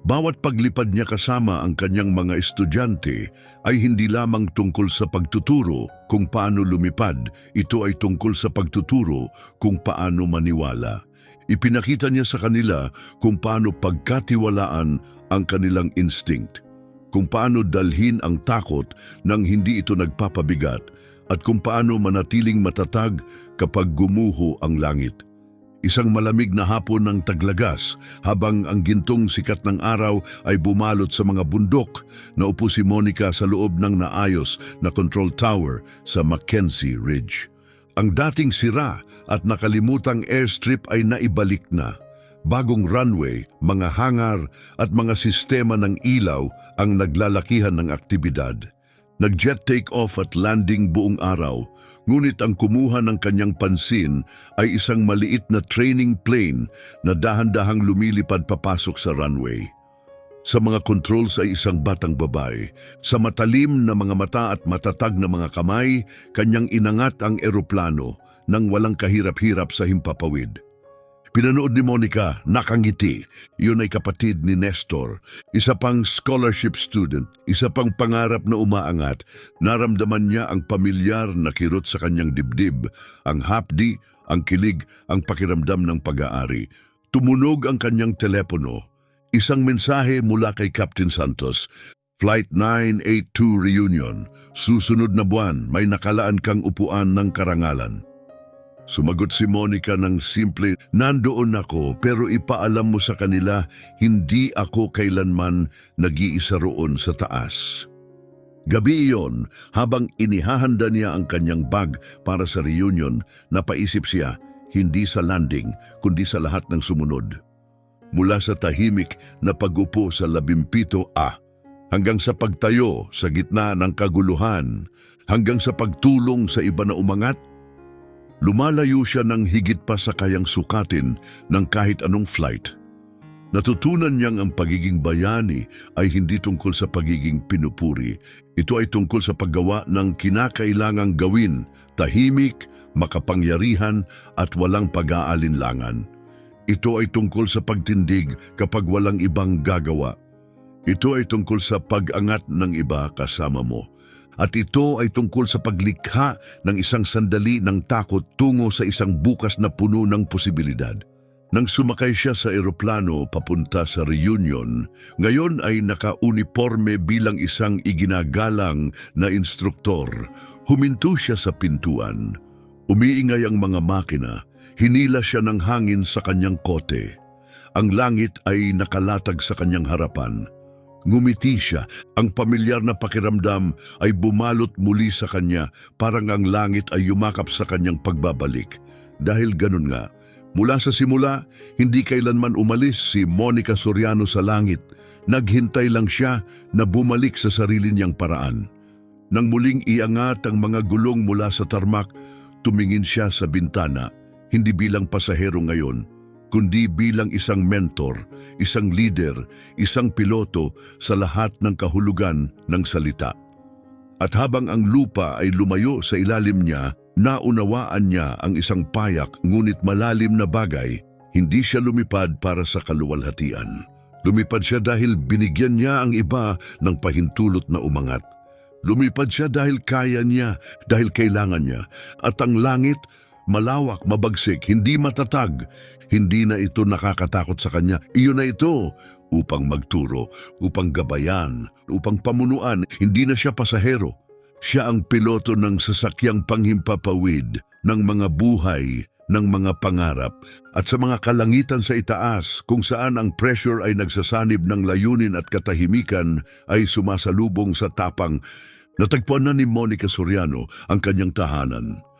Bawat paglipad niya kasama ang kanyang mga estudyante ay hindi lamang tungkol sa pagtuturo kung paano lumipad, ito ay tungkol sa pagtuturo kung paano maniwala. Ipinakita niya sa kanila kung paano pagkatiwalaan ang kanilang instinct, kung paano dalhin ang takot nang hindi ito nagpapabigat, at kung paano manatiling matatag kapag gumuho ang langit. Isang malamig na hapon ng taglagas habang ang gintong sikat ng araw ay bumalot sa mga bundok, naupo si Monica sa loob ng naayos na control tower sa Mackenzie Ridge. Ang dating sira at nakalimutang airstrip ay naibalik na. Bagong runway, mga hangar at mga sistema ng ilaw ang naglalakihan ng aktibidad. Nag-jet take-off at landing buong araw, ngunit ang kumuha ng kanyang pansin ay isang maliit na training plane na dahan-dahang lumilipad papasok sa runway. Sa mga controls ay isang batang babae. Sa matalim na mga mata at matatag na mga kamay, kanyang inangat ang eroplano nang walang kahirap-hirap sa himpapawid. Pinanood ni Monica, nakangiti. Yun ay kapatid ni Nestor, isa pang scholarship student, isa pang pangarap na umaangat. Naramdaman niya ang pamilyar na kirot sa kanyang dibdib, ang hapdi, ang kilig, ang pakiramdam ng pag-aari. Tumunog ang kanyang telepono. Isang mensahe mula kay Captain Santos. Flight 982 reunion. Susunod na buwan, may nakalaan kang upuan ng karangalan. Sumagot si Monica ng simple, nandoon ako pero ipaalam mo sa kanila, hindi ako kailanman nag-iisa roon sa taas. Gabi iyon, habang inihahanda niya ang kanyang bag para sa reunion, napaisip siya, hindi sa landing, kundi sa lahat ng sumunod. Mula sa tahimik na pag-upo sa 17A, hanggang sa pagtayo sa gitna ng kaguluhan, hanggang sa pagtulong sa iba na umangat, lumalayo siya ng higit pa sa kayang sukatin ng kahit anong flight. Natutunan niyang ang pagiging bayani ay hindi tungkol sa pagiging pinupuri. Ito ay tungkol sa paggawa ng kinakailangang gawin, tahimik, makapangyarihan at walang pag-aalinlangan. Ito ay tungkol sa pagtindig kapag walang ibang gagawa. Ito ay tungkol sa pag-angat ng iba kasama mo. At ito ay tungkol sa paglikha ng isang sandali ng takot tungo sa isang bukas na puno ng posibilidad. Nang sumakay siya sa eroplano papunta sa reunion, ngayon ay naka-uniforme bilang isang iginagalang na instruktor. Huminto siya sa pintuan. Umiingay ang mga makina. Hinila siya ng hangin sa kanyang kote. Ang langit ay nakalatag sa kanyang harapan. Ngumiti siya, ang pamilyar na pakiramdam ay bumalot muli sa kanya, parang ang langit ay yumakap sa kanyang pagbabalik. Dahil ganun nga, mula sa simula, hindi kailanman umalis si Monica Soriano sa langit. Naghintay lang siya na bumalik sa sarili niyang paraan. Nang muling iangat ang mga gulong mula sa tarmac, tumingin siya sa bintana, hindi bilang pasahero ngayon, kundi bilang isang mentor, isang leader, isang piloto sa lahat ng kahulugan ng salita. At habang ang lupa ay lumayo sa ilalim niya, naunawaan niya ang isang payak ngunit malalim na bagay. Hindi siya lumipad para sa kaluwalhatian. Lumipad siya dahil binigyan niya ang iba ng pahintulot na umangat. Lumipad siya dahil kaya niya, dahil kailangan niya. At ang langit, malawak, mabagsik, hindi matatag. Hindi na ito nakakatakot sa kanya. Iyon na ito upang magturo, upang gabayan, upang pamunuan. Hindi na siya pasahero. Siya ang piloto ng sasakyang panghimpapawid ng mga buhay, ng mga pangarap, at sa mga kalangitan sa itaas kung saan ang pressure ay nagsasanib ng layunin at katahimikan ay sumasalubong sa tapang. Natagpuan na ni Monica Soriano ang kanyang tahanan.